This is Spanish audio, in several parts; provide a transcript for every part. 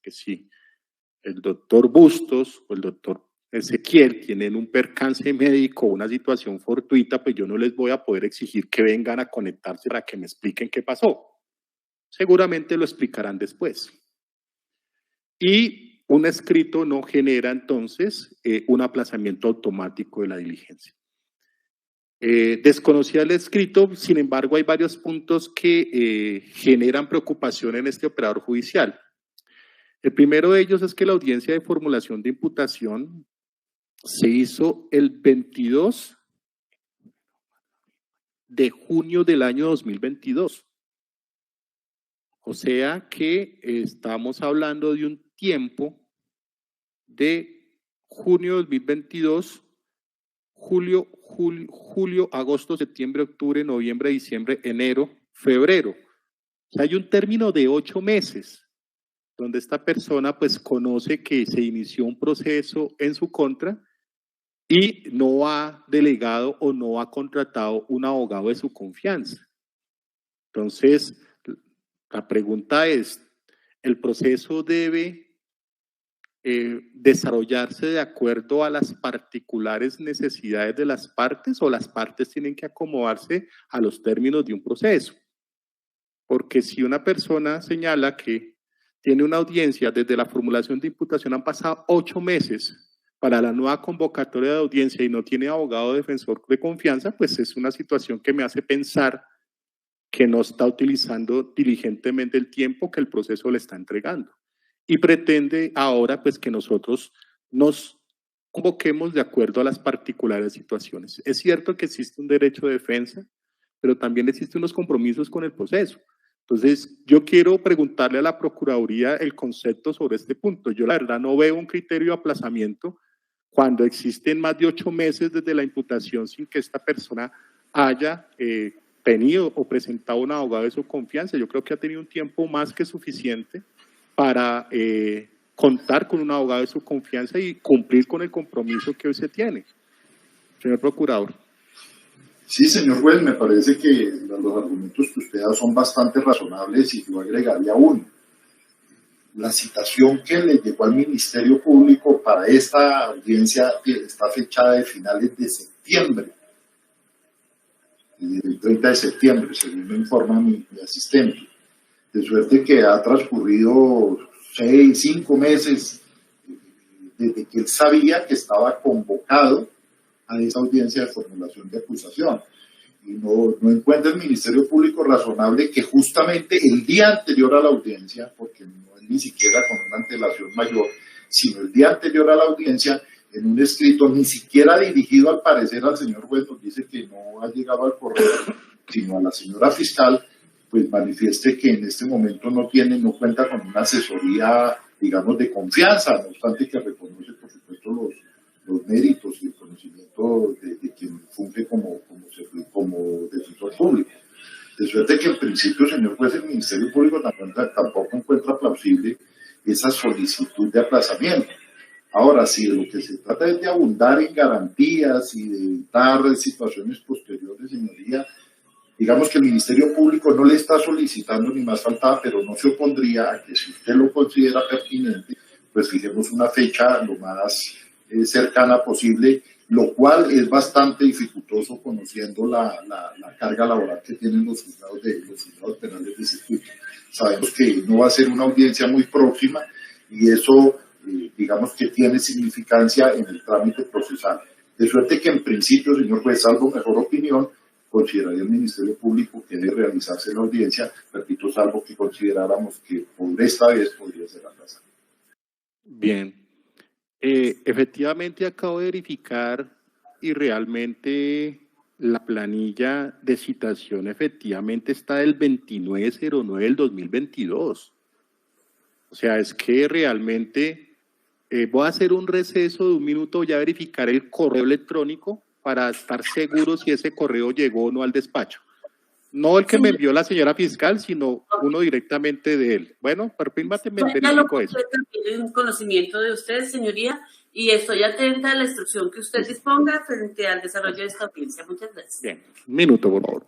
porque si el doctor Bustos o el doctor Ezequiel tienen un percance médico, una situación fortuita, pues yo no les voy a poder exigir que vengan a conectarse para que me expliquen qué pasó. Seguramente lo explicarán después. Y un escrito no genera entonces un aplazamiento automático de la diligencia. Desconocía el escrito, sin embargo hay varios puntos que generan preocupación en este operador judicial. El primero de ellos es que la audiencia de formulación de imputación se hizo el 22 de junio del año 2022. O sea que estamos hablando de un tiempo de junio de 2022, julio, agosto, septiembre, octubre, noviembre, diciembre, enero, febrero. O sea, hay un término de 8 meses donde esta persona pues conoce que se inició un proceso en su contra y no ha delegado o no ha contratado un abogado de su confianza. Entonces, la pregunta es, ¿el proceso debe desarrollarse de acuerdo a las particulares necesidades de las partes o las partes tienen que acomodarse a los términos de un proceso? Porque si una persona señala que tiene una audiencia desde la formulación de imputación, han pasado 8 meses para la nueva convocatoria de audiencia y no tiene abogado defensor de confianza, pues es una situación que me hace pensar que no está utilizando diligentemente el tiempo que el proceso le está entregando. Y pretende ahora pues que nosotros nos convoquemos de acuerdo a las particulares situaciones. Es cierto que existe un derecho de defensa, pero también existen unos compromisos con el proceso. Entonces, yo quiero preguntarle a la Procuraduría el concepto sobre este punto. Yo la verdad no veo un criterio de aplazamiento cuando existen más de 8 meses desde la imputación sin que esta persona haya tenido o presentado un abogado de su confianza. Yo creo que ha tenido un tiempo más que suficiente para contar con un abogado de su confianza y cumplir con el compromiso que hoy se tiene. Señor Procurador. Sí, señor juez, me parece que los argumentos que usted da son bastante razonables y yo agregaría uno. La citación que le llegó al Ministerio Público para esta audiencia está fechada de finales de septiembre, el 30 de septiembre, según me informa mi asistente. De suerte que ha transcurrido 5 meses desde que él sabía que estaba convocado a esa audiencia de formulación de acusación. Y no encuentra el Ministerio Público razonable que justamente el día anterior a la audiencia, porque no es ni siquiera con una antelación mayor, sino el día anterior a la audiencia, en un escrito ni siquiera dirigido al parecer al señor juez, nos dice que no ha llegado al correo, sino a la señora fiscal, pues manifieste que en este momento no cuenta con una asesoría, digamos, de confianza, no obstante que reconoce, por supuesto, los méritos y el conocimiento de quien funge como defensor público. De suerte que en principio, señor juez, el Ministerio Público tampoco encuentra plausible esa solicitud de aplazamiento. Ahora, si de lo que se trata es de abundar en garantías y de evitar situaciones posteriores, señoría, digamos que el Ministerio Público no le está solicitando ni más faltaba, pero no se opondría a que si usted lo considera pertinente, pues fijemos una fecha lo más cercana posible, lo cual es bastante dificultoso conociendo la carga laboral que tienen los juzgados penales de circuito. Sabemos que no va a ser una audiencia muy próxima y eso, digamos que tiene significancia en el trámite procesal. De suerte que en principio, señor juez, salvo mejor opinión, consideraría el Ministerio Público que debe realizarse la audiencia, repito, salvo que consideráramos que por esta vez podría ser aplazada. Bien. Efectivamente acabo de verificar y realmente la planilla de citación efectivamente está del 29/09 del 2022. O sea, es que realmente voy a hacer un receso de 1 minuto, voy a verificar el correo electrónico para estar seguro si ese correo llegó o no al despacho. No el que me envió la señora fiscal, sino uno directamente de él. Bueno, permítame verifico eso. En conocimiento de usted, señoría, y estoy atenta a la instrucción que usted disponga frente al desarrollo de esta audiencia. Muchas gracias. Bien, 1 minuto, por favor.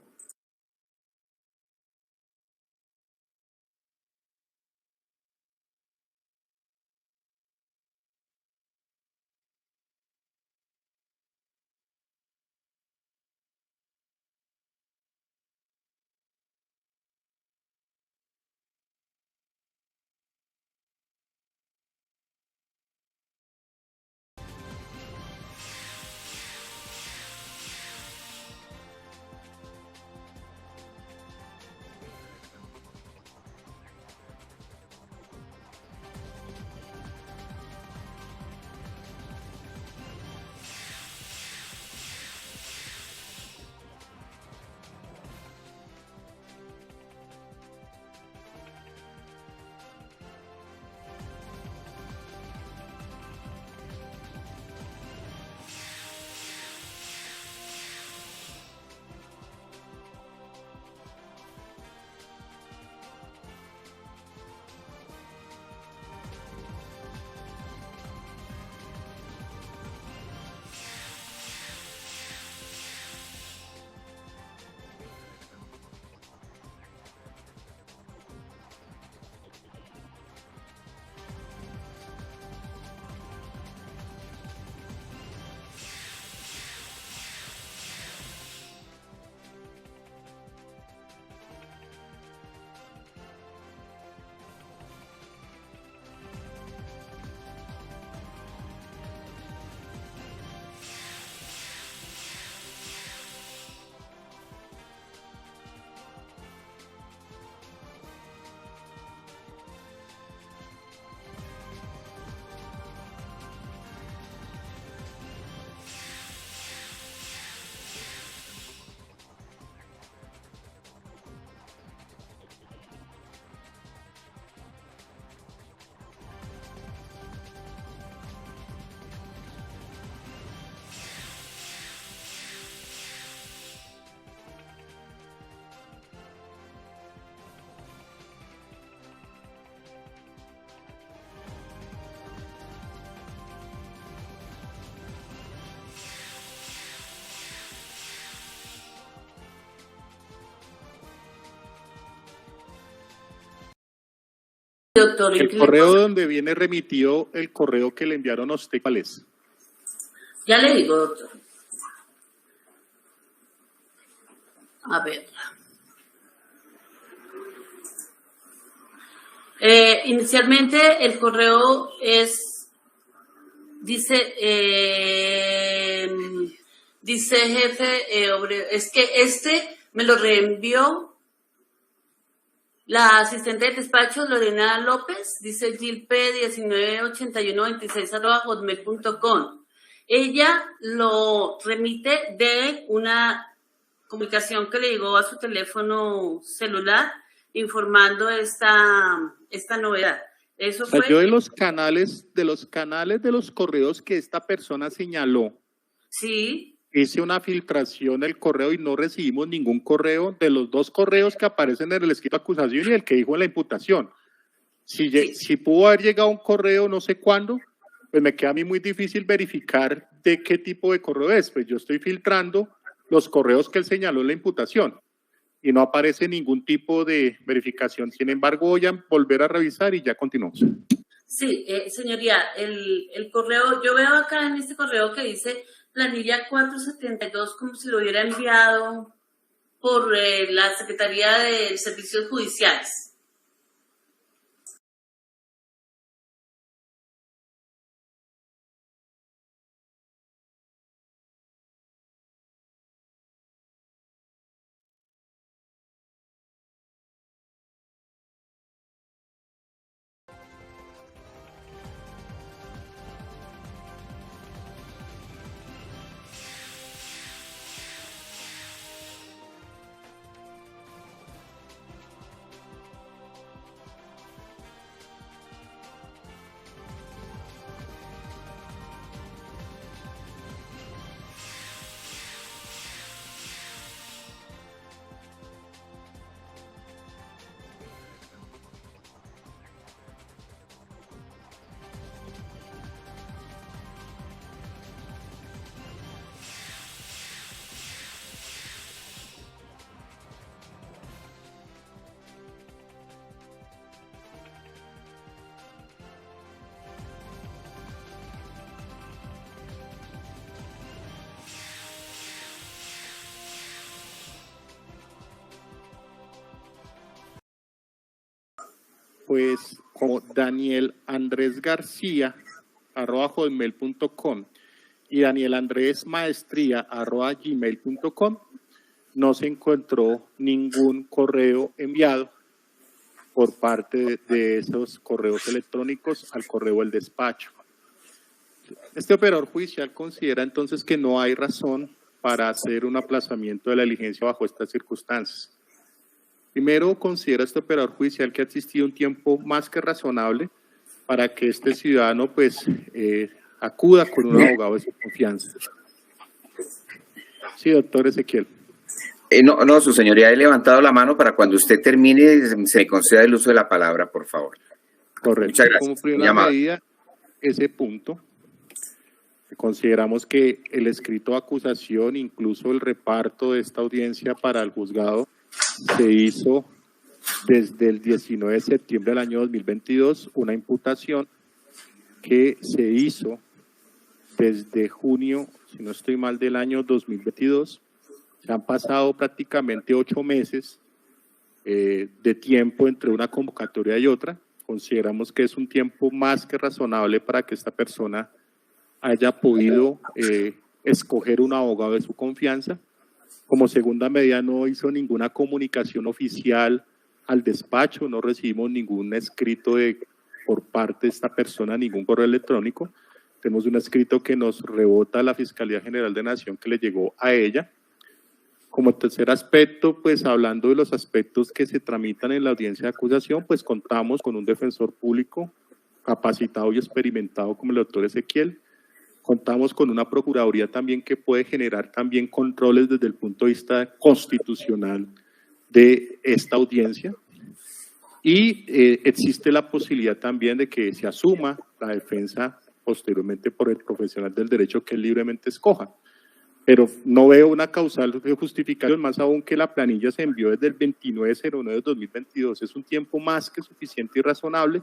doctor. El correo donde viene remitido el correo que le enviaron a usted, ¿cuál es? Ya le digo, doctor. A ver. Inicialmente el correo dice jefe, es que me lo reenvió la asistente de despacho Lorena López, dice gilp198126@hotmail.com. Ella lo remite de una comunicación que le llegó a su teléfono celular informando esta novedad. Eso fue. Yo de los canales de los correos que esta persona señaló. Sí. Hice una filtración del correo y no recibimos ningún correo de los dos correos que aparecen en el escrito de acusación y el que dijo en la imputación. Si pudo haber llegado un correo no sé cuándo, pues me queda a mí muy difícil verificar de qué tipo de correo es. Pues yo estoy filtrando los correos que él señaló en la imputación y no aparece ningún tipo de verificación. Sin embargo, voy a volver a revisar y ya continuamos. Sí, señoría, el correo, yo veo acá en este correo que dice planilla 472 como si lo hubiera enviado por la Secretaría de Servicios Judiciales. Pues como Daniel Andrés García @hotmail.com y Daniel Andrés Maestría @gmail.com no se encontró ningún correo enviado por parte de esos correos electrónicos al correo del despacho. Este operador judicial considera entonces que no hay razón para hacer un aplazamiento de la diligencia bajo estas circunstancias. Primero, considera este operador judicial que ha existido un tiempo más que razonable para que este ciudadano acuda con un abogado de su confianza. Sí, doctor Ezequiel. No, su señoría, he levantado la mano para cuando usted termine se conceda el uso de la palabra, por favor. Correcto. Muchas gracias. Como primera medida, ese punto, consideramos que el escrito de acusación, incluso el reparto de esta audiencia para el juzgado, se hizo desde el 19 de septiembre del año 2022, una imputación que se hizo desde junio, si no estoy mal, del año 2022. Se han pasado prácticamente 8 meses de tiempo entre una convocatoria y otra. Consideramos que es un tiempo más que razonable para que esta persona haya podido escoger un abogado de su confianza. Como segunda medida, no hizo ninguna comunicación oficial al despacho, no recibimos ningún escrito por parte de esta persona, ningún correo electrónico. Tenemos un escrito que nos rebota la Fiscalía General de Nación que le llegó a ella. Como tercer aspecto, pues hablando de los aspectos que se tramitan en la audiencia de acusación, pues contamos con un defensor público capacitado y experimentado como el doctor Ezequiel. Contamos con una procuraduría también que puede generar también controles desde el punto de vista constitucional de esta audiencia y existe la posibilidad también de que se asuma la defensa posteriormente por el profesional del derecho que él libremente escoja. Pero no veo una causal de justificación, más aún que la planilla se envió desde el 29/09/2022. Es un tiempo más que suficiente y razonable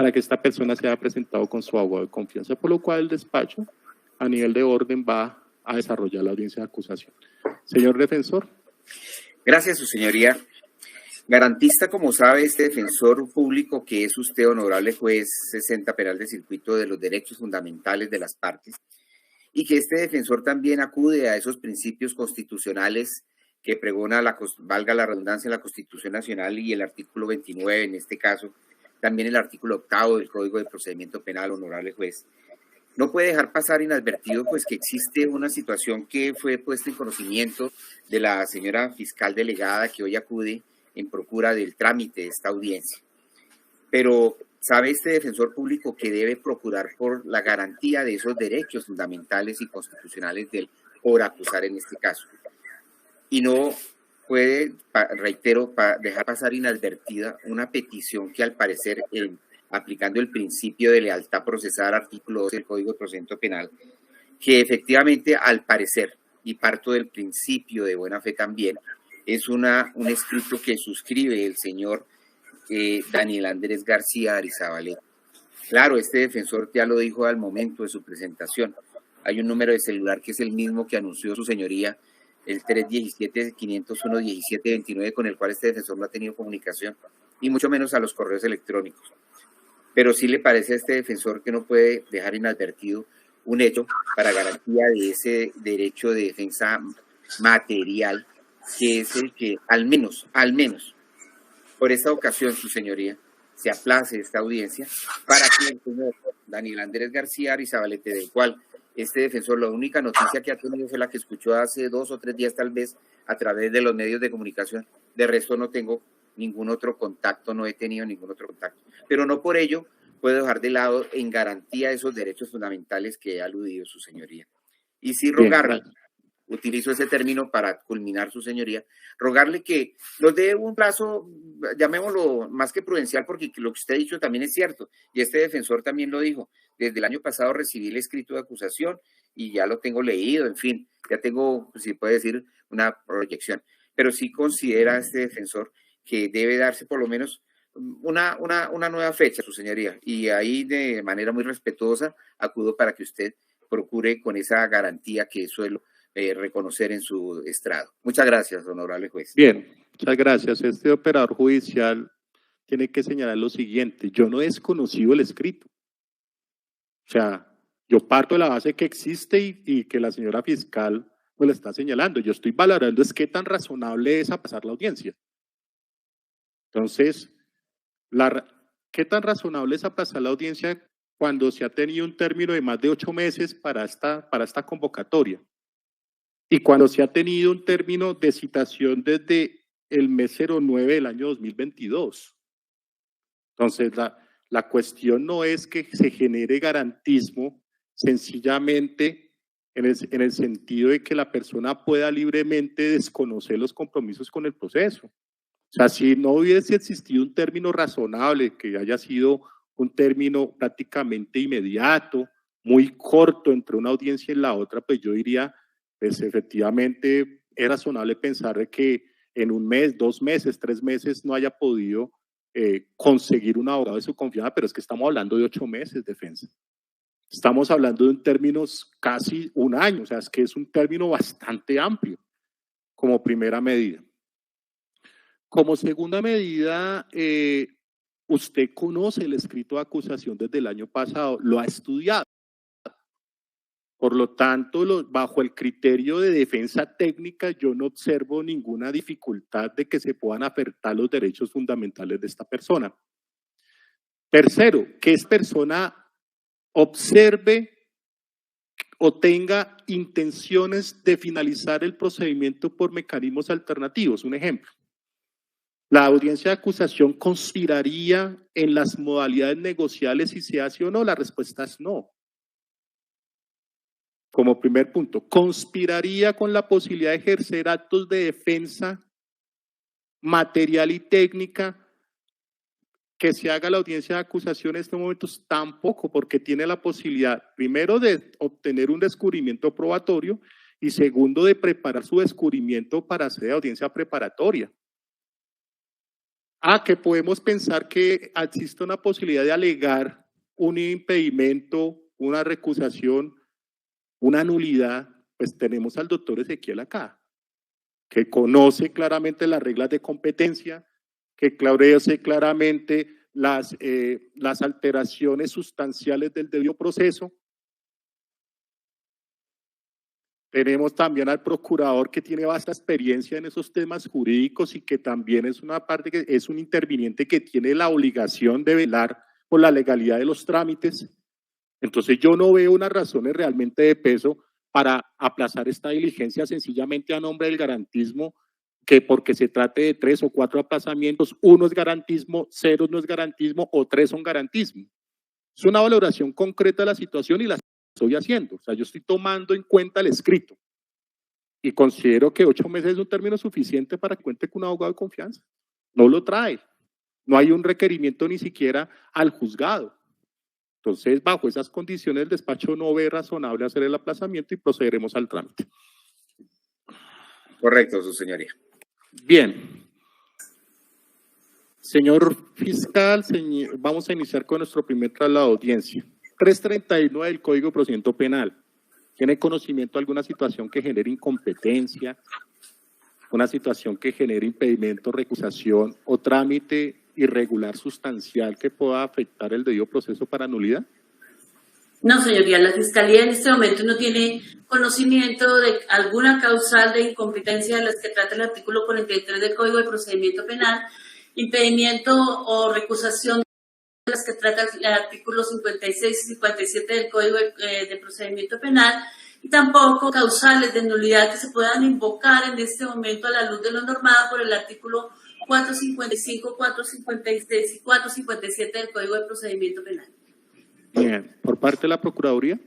para que esta persona sea presentado con su abogado de confianza, por lo cual el despacho a nivel de orden va a desarrollar la audiencia de acusación. Señor defensor. Gracias, su señoría. Garantista, como sabe, este defensor público que es usted, honorable juez 60 penal de circuito, de los derechos fundamentales de las partes, y que este defensor también acude a esos principios constitucionales que pregona, valga la redundancia, la Constitución Nacional y el artículo 29, en este caso, también el artículo 8 del Código de Procedimiento Penal, honorable juez. No puede dejar pasar inadvertido pues que existe una situación que fue puesta en conocimiento de la señora fiscal delegada que hoy acude en procura del trámite de esta audiencia. Pero sabe este defensor público que debe procurar por la garantía de esos derechos fundamentales y constitucionales del por acusar en este caso. Y no puede, reitero, dejar pasar inadvertida una petición que al parecer, aplicando el principio de lealtad procesal, artículo 12 del Código de Procedimiento Penal, que efectivamente al parecer, y parto del principio de buena fe también, es un escrito que suscribe el señor Daniel Andrés García Arizabaleta. Claro, este defensor ya lo dijo al momento de su presentación. Hay un número de celular que es el mismo que anunció su señoría, el 317-501-1729, con el cual este defensor no ha tenido comunicación, y mucho menos a los correos electrónicos. Pero sí le parece a este defensor que no puede dejar inadvertido un hecho para garantía de ese derecho de defensa material, que es el que al menos, por esta ocasión, su señoría, se aplace esta audiencia para que el señor Daniel Andrés García Arizabaleta, del cual este defensor, la única noticia que ha tenido fue la que escuchó hace 2 o 3 días tal vez a través de los medios de comunicación. De resto no tengo ningún otro contacto, no he tenido ningún otro contacto. Pero no por ello puedo dejar de lado en garantía esos derechos fundamentales que ha aludido su señoría. Y sí rogarle, utilizo ese término para culminar su señoría, rogarle que nos dé un plazo, llamémoslo más que prudencial, porque lo que usted ha dicho también es cierto, y este defensor también lo dijo. Desde el año pasado recibí el escrito de acusación y ya lo tengo leído, en fin, ya tengo, si puede decir, una proyección. Pero sí considera este defensor que debe darse por lo menos una nueva fecha, su señoría, y ahí de manera muy respetuosa acudo para que usted procure con esa garantía que suelo reconocer en su estrado. Muchas gracias, honorable juez. Bien, muchas gracias. Este operador judicial tiene que señalar lo siguiente: yo no he desconocido el escrito. O sea, yo parto de la base que existe y que la señora fiscal me lo está señalando. Yo estoy valorando es qué tan razonable es pasar la audiencia. Entonces, ¿qué tan razonable es pasar la audiencia cuando se ha tenido un término de más de 8 meses para esta convocatoria? Y cuando se ha tenido un término de citación desde el mes 09 del año 2022. Entonces, la cuestión no es que se genere garantismo, sencillamente en el sentido de que la persona pueda libremente desconocer los compromisos con el proceso. O sea, si no hubiese existido un término razonable, que haya sido un término prácticamente inmediato, muy corto entre una audiencia y la otra, pues yo diría, pues efectivamente es razonable pensar de que en 1 mes, 2 meses, 3 meses no haya podido conseguir un abogado de su confianza, pero es que estamos hablando de 8 meses, defensa. Estamos hablando de términos casi 1 año, o sea, es que es un término bastante amplio como primera medida. Como segunda medida, usted conoce el escrito de acusación desde el año pasado, lo ha estudiado. Por lo tanto, bajo el criterio de defensa técnica, yo no observo ninguna dificultad de que se puedan afectar los derechos fundamentales de esta persona. Tercero, que esta persona observe o tenga intenciones de finalizar el procedimiento por mecanismos alternativos. Un ejemplo, ¿la audiencia de acusación conspiraría en las modalidades negociales si se hace o no? La respuesta es no. Como primer punto, ¿conspiraría con la posibilidad de ejercer actos de defensa material y técnica que se haga la audiencia de acusación en estos momentos? Tampoco, porque tiene la posibilidad, primero, de obtener un descubrimiento probatorio y segundo, de preparar su descubrimiento para hacer audiencia preparatoria. Que podemos pensar que existe una posibilidad de alegar un impedimento, una recusación, una nulidad. Pues tenemos al doctor Ezequiel acá, que conoce claramente las reglas de competencia, que conoce claramente las alteraciones sustanciales del debido proceso. Tenemos también al procurador que tiene vasta experiencia en esos temas jurídicos y que también es una parte que es un interviniente que tiene la obligación de velar por la legalidad de los trámites. Entonces yo no veo unas razones realmente de peso para aplazar esta diligencia sencillamente a nombre del garantismo, que porque se trate de 3 o 4 aplazamientos, 1 es garantismo, 0 no es garantismo o 3 son garantismo. Es una valoración concreta de la situación y la estoy haciendo. O sea, yo estoy tomando en cuenta el escrito y considero que 8 meses es un término suficiente para que cuente con un abogado de confianza. No lo trae. No hay un requerimiento ni siquiera al juzgado. Entonces, bajo esas condiciones, el despacho no ve razonable hacer el aplazamiento y procederemos al trámite. Correcto, su señoría. Bien. Señor fiscal, vamos a iniciar con nuestro primer traslado de audiencia. 339 del Código de Procedimiento Penal. ¿Tiene conocimiento de alguna situación que genere incompetencia, una situación que genere impedimento, recusación o trámite irregular sustancial que pueda afectar el debido proceso para nulidad? No, señoría, la Fiscalía en este momento no tiene conocimiento de alguna causal de incompetencia de las que trata el artículo 43 del Código de Procedimiento Penal, impedimento o recusación de las que trata el artículo 56 y 57 del Código de Procedimiento Penal, y tampoco causales de nulidad que se puedan invocar en este momento a la luz de lo normado por el artículo 455, 456 y 457 del Código de Procedimiento Penal. Bien, por parte de la Procuraduría.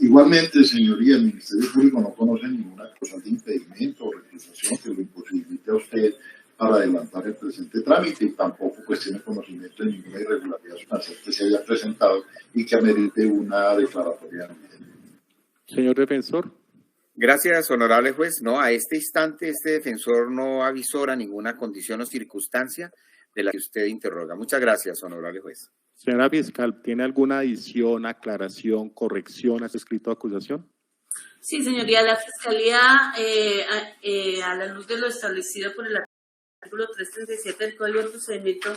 Igualmente, señoría, el Ministerio Público no conoce ninguna causal de impedimento o recusación que lo imposibilite a usted para adelantar el presente trámite y tampoco pues tiene conocimiento de ninguna irregularidad sustancial que se haya presentado y que amerite una declaratoria. Señor defensor. Gracias, honorable juez. No, a este instante este defensor no avisora ninguna condición o circunstancia de la que usted interroga. Muchas gracias, honorable juez. Señora fiscal, ¿tiene alguna adición, aclaración, corrección a ese escrito de acusación? Sí, señoría, la Fiscalía, a la luz de lo establecido por el artículo 337 del Código de Procedimiento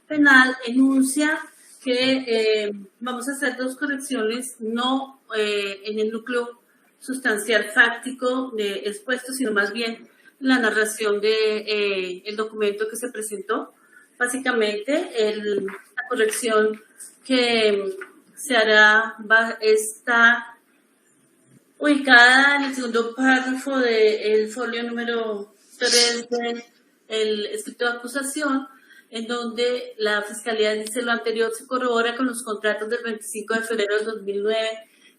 Penal, enuncia que vamos a hacer 2 correcciones, no en el núcleo sustancial fáctico expuesto, sino más bien la narración de el documento que se presentó. Básicamente, la corrección que se hará está ubicada en el segundo párrafo del folio número 3 del escrito de acusación, en donde la Fiscalía dice: lo anterior se corrobora con los contratos del 25 de febrero del 2009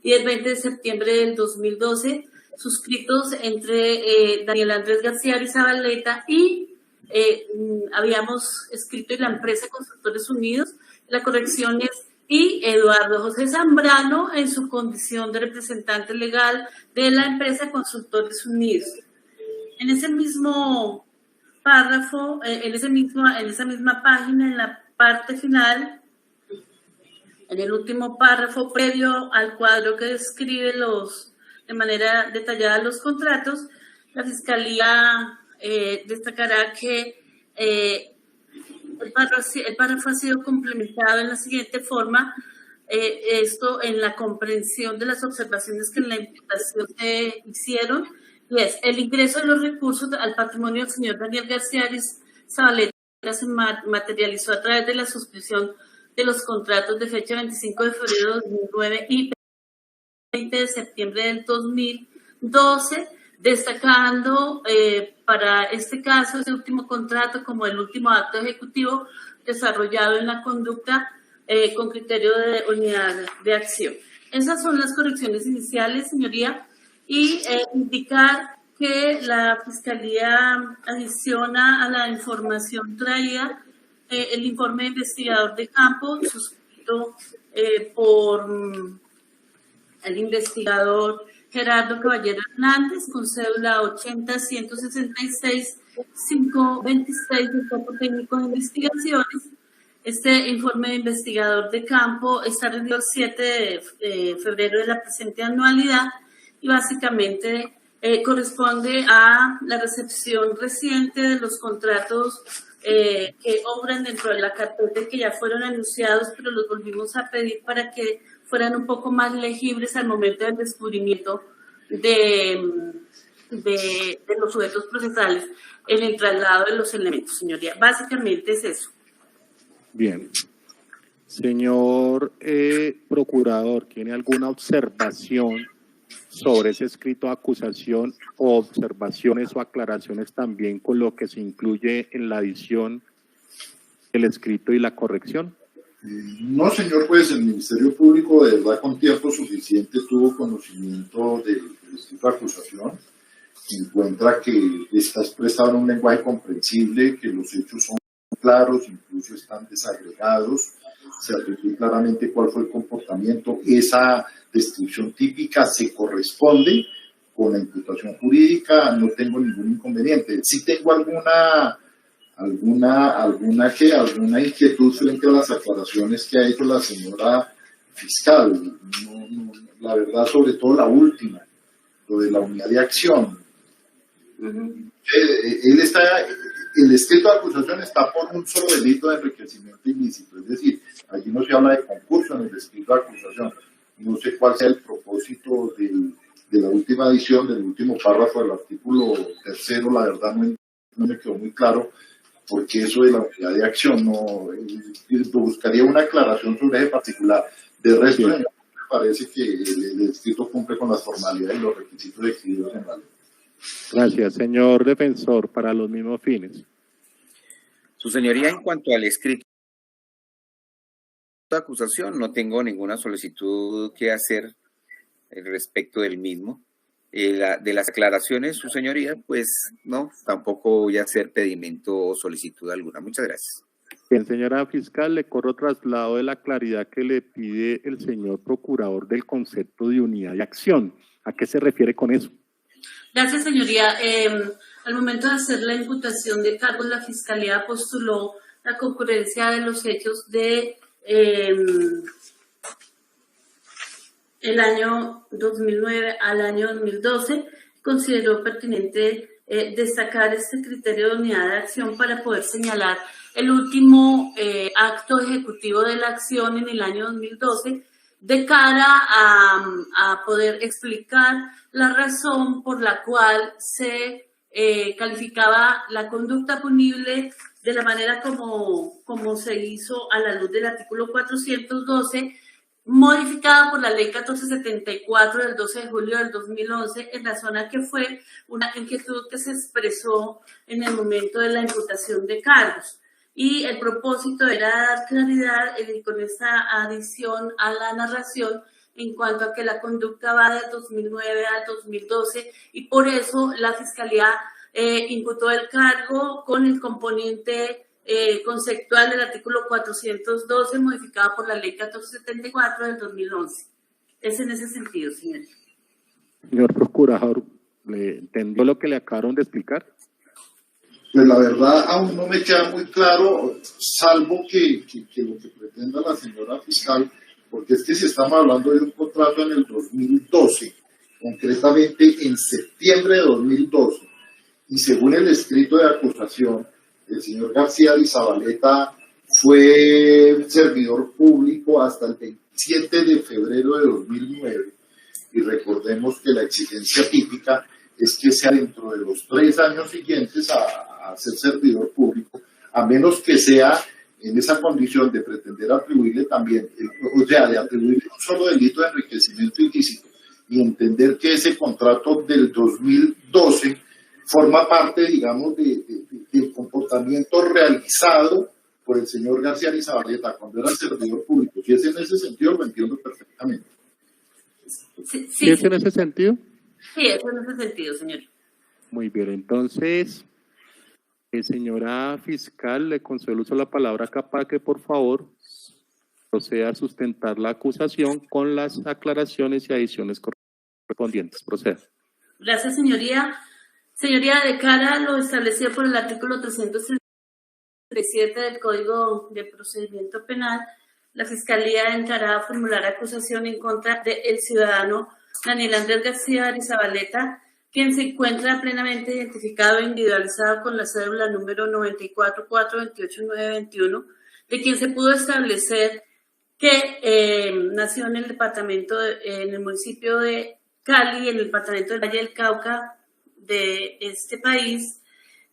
y el 20 de septiembre del 2012, suscritos entre Daniel Andrés García Zabaleta y habíamos escrito en la empresa Consultores Unidos. La corrección es y Eduardo José Zambrano en su condición de representante legal de la empresa Consultores Unidos. En ese mismo párrafo, en esa misma página, en la parte final, en el último párrafo previo al cuadro que describe de manera detallada los contratos, la Fiscalía destacará que el párrafo ha sido complementado en la siguiente forma, esto en la comprensión de las observaciones que en la imputación se hicieron, y es: el ingreso de los recursos al patrimonio del señor Daniel García Zabaleta se materializó a través de la suscripción de los contratos de fecha 25 de febrero de 2009 y 20 de septiembre del 2012, destacando para este caso este último contrato como el último acto ejecutivo desarrollado en la conducta con criterio de unidad de acción. Esas son las correcciones iniciales, señoría, y indicar que la Fiscalía adiciona a la información traída el informe de investigador de campo suscrito por el investigador Gerardo Caballero Hernández, con cédula 80-166-526 del Cuerpo Técnico de Investigaciones. Este informe de investigador de campo está rendido el 7 de febrero de la presente anualidad y básicamente corresponde a la recepción reciente de los contratos que obran dentro de la carpeta y que ya fueron anunciados, pero los volvimos a pedir para que fueran un poco más legibles al momento del descubrimiento de los sujetos procesales en el traslado de los elementos, señoría. Básicamente es eso. Bien. Señor procurador, ¿tiene alguna observación sobre ese escrito de acusación o observaciones o aclaraciones también con lo que se incluye en la adición, el escrito y la corrección? No, señor juez, el Ministerio Público de verdad con tiempo suficiente tuvo conocimiento del escrito de acusación, encuentra que está expresado en un lenguaje comprensible, que los hechos son claros, incluso están desagregados, se atribuye claramente cuál fue el comportamiento, esa descripción típica se corresponde con la imputación jurídica, no tengo ningún inconveniente. Sí tengo alguna inquietud frente a las aclaraciones que ha hecho la señora fiscal. La verdad, sobre todo la última, lo de la unidad de acción. El escrito de acusación está por un solo delito de enriquecimiento ilícito, es decir, allí no se habla de concurso en el escrito de acusación. No sé cuál sea el propósito de la última edición, del último párrafo del artículo 3, la verdad no me quedó muy claro, porque eso de la unidad de acción, buscaría una aclaración sobre ese particular. De resto, me parece que el escrito cumple con las formalidades y los requisitos exigidos en la ley. Gracias, señor defensor, para los mismos fines. Su señoría, en cuanto al escrito de acusación, no tengo ninguna solicitud que hacer respecto del mismo. De las aclaraciones, su señoría, pues no, tampoco voy a hacer pedimento o solicitud alguna. Muchas gracias. Bien, señora fiscal, le corro traslado de la claridad que le pide el señor procurador del concepto de unidad de acción. ¿A qué se refiere con eso? Gracias, señoría. Al momento de hacer la imputación de cargos, la Fiscalía postuló la concurrencia de los hechos de el año 2009 al año 2012. Consideró pertinente destacar este criterio de unidad de acción para poder señalar el último acto ejecutivo de la acción en el año 2012, de cara a poder explicar la razón por la cual se calificaba la conducta punible de la manera como se hizo a la luz del artículo 412, modificada por la ley 1474 del 12 de julio del 2011, en razón a que fue una inquietud que se expresó en el momento de la imputación de cargos. Y el propósito era dar claridad con esta adición a la narración en cuanto a que la conducta va del 2009 al 2012 y por eso la Fiscalía imputó el cargo con el componente conceptual del artículo 412 modificado por la ley 1474 del 2011. Es en ese sentido, señor. Señor procurador, ¿le entendió lo que le acabaron de explicar? Pues la verdad aún no me queda muy claro, salvo que lo que pretenda la señora fiscal, porque es que si estamos hablando de un contrato en el 2012, concretamente en septiembre de 2012, y según el escrito de acusación, el señor García de Zabaleta fue servidor público hasta el 27 de febrero de 2009, y recordemos que la exigencia típica es que sea dentro de los 3 años siguientes a ser servidor público, a menos que sea en esa condición de pretender atribuirle también, o sea, de atribuirle un solo delito de enriquecimiento ilícito y entender que ese contrato del 2012 forma parte, digamos, del comportamiento realizado por el señor García Zabaleta cuando era servidor público. Si es en ese sentido, lo entiendo perfectamente. ¿Sí es en ese sentido? Sí, es en ese sentido, señor. Muy bien, entonces, señora fiscal, le concedo el uso de la palabra para que, por favor, proceda a sustentar la acusación con las aclaraciones y adiciones correspondientes. correspondientes. Proceda. Gracias, señoría. Señoría, de cara a lo establecido por el artículo 337 del Código de Procedimiento Penal, la Fiscalía entrará a formular acusación en contra del ciudadano Daniel Andrés García Arizabaleta, quien se encuentra plenamente identificado e individualizado con la cédula número 94428921, de quien se pudo establecer que nació en el en el municipio de Cali, en el departamento del Valle del Cauca de este país,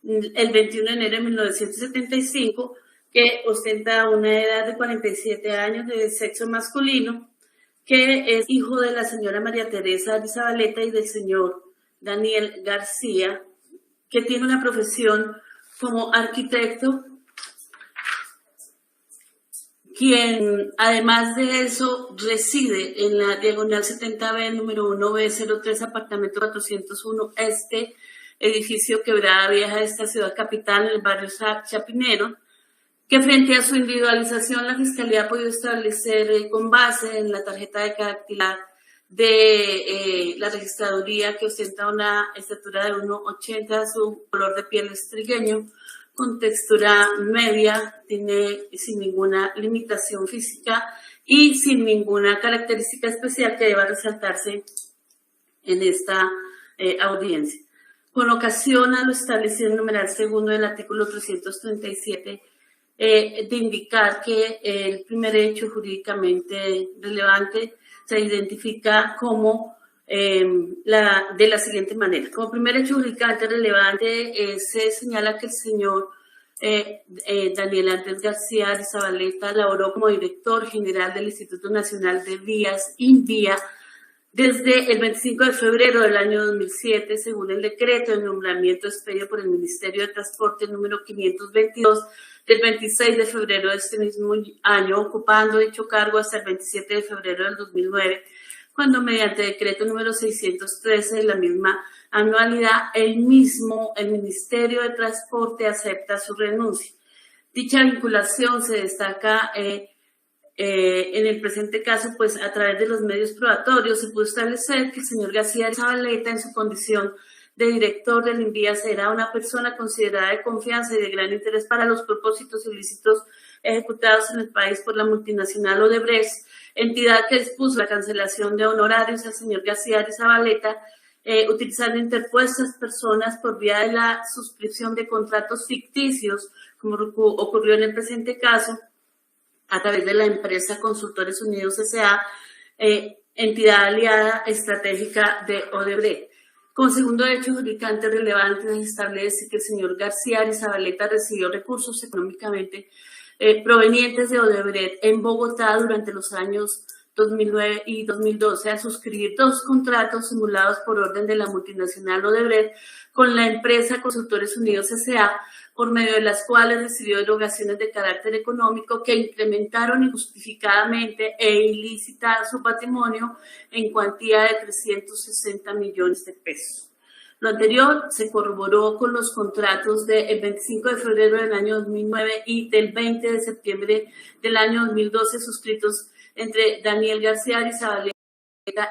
el 21 de enero de 1975, que ostenta una edad de 47 años de sexo masculino, que es hijo de la señora María Teresa Arizabaleta y del señor Daniel García, que tiene una profesión como arquitecto, quien además de eso reside en la diagonal 70B, número 1B03, apartamento 401 este, edificio Quebrada Vieja de esta ciudad capital, en el barrio Chapinero, que frente a su individualización la Fiscalía ha podido establecer con base en la tarjeta de dactilar de la registraduría, que ostenta una estatura de 1,80, su color de piel es trigueño, con textura media, tiene sin ninguna limitación física y sin ninguna característica especial que deba resaltarse en esta audiencia. Con ocasión a lo establecido en el numeral segundo del artículo 337, de indicar que el primer hecho jurídicamente relevante se identifica como de la siguiente manera. Como primer hecho jurídicamente relevante, se señala que el señor Daniel Andrés García Arizabaleta laboró como director general del Instituto Nacional de Vías, INVIA, desde el 25 de febrero del año 2007, según el decreto de nombramiento expedido por el Ministerio de Transporte número 522 del 26 de febrero de este mismo año, ocupando dicho cargo hasta el 27 de febrero del 2009, cuando mediante decreto número 613 de la misma anualidad, el Ministerio de Transporte acepta su renuncia. Dicha vinculación se destaca en el presente caso, pues a través de los medios probatorios se pudo establecer que el señor García Arizabaleta, en su condición de director del INVIA, será una persona considerada de confianza y de gran interés para los propósitos ilícitos ejecutados en el país por la multinacional Odebrecht, entidad que dispuso la cancelación de honorarios al señor García Arizabaleta, utilizando interpuestas personas por vía de la suscripción de contratos ficticios, como ocurrió en el presente caso, a través de la empresa Consultores Unidos S.A., entidad aliada estratégica de Odebrecht. Como segundo hecho jurídicamente relevante, se establece que el señor García Arizabaleta recibió recursos económicamente provenientes de Odebrecht en Bogotá durante los años 2009 y 2012 al suscribir dos contratos simulados por orden de la multinacional Odebrecht con la empresa Consultores Unidos S.A., por medio de las cuales recibió erogaciones de carácter económico que incrementaron injustificadamente e ilícita su patrimonio en cuantía de 360 millones de pesos. Lo anterior se corroboró con los contratos del 25 de febrero del año 2009 y del 20 de septiembre del año 2012 suscritos entre Daniel García Arizabaleta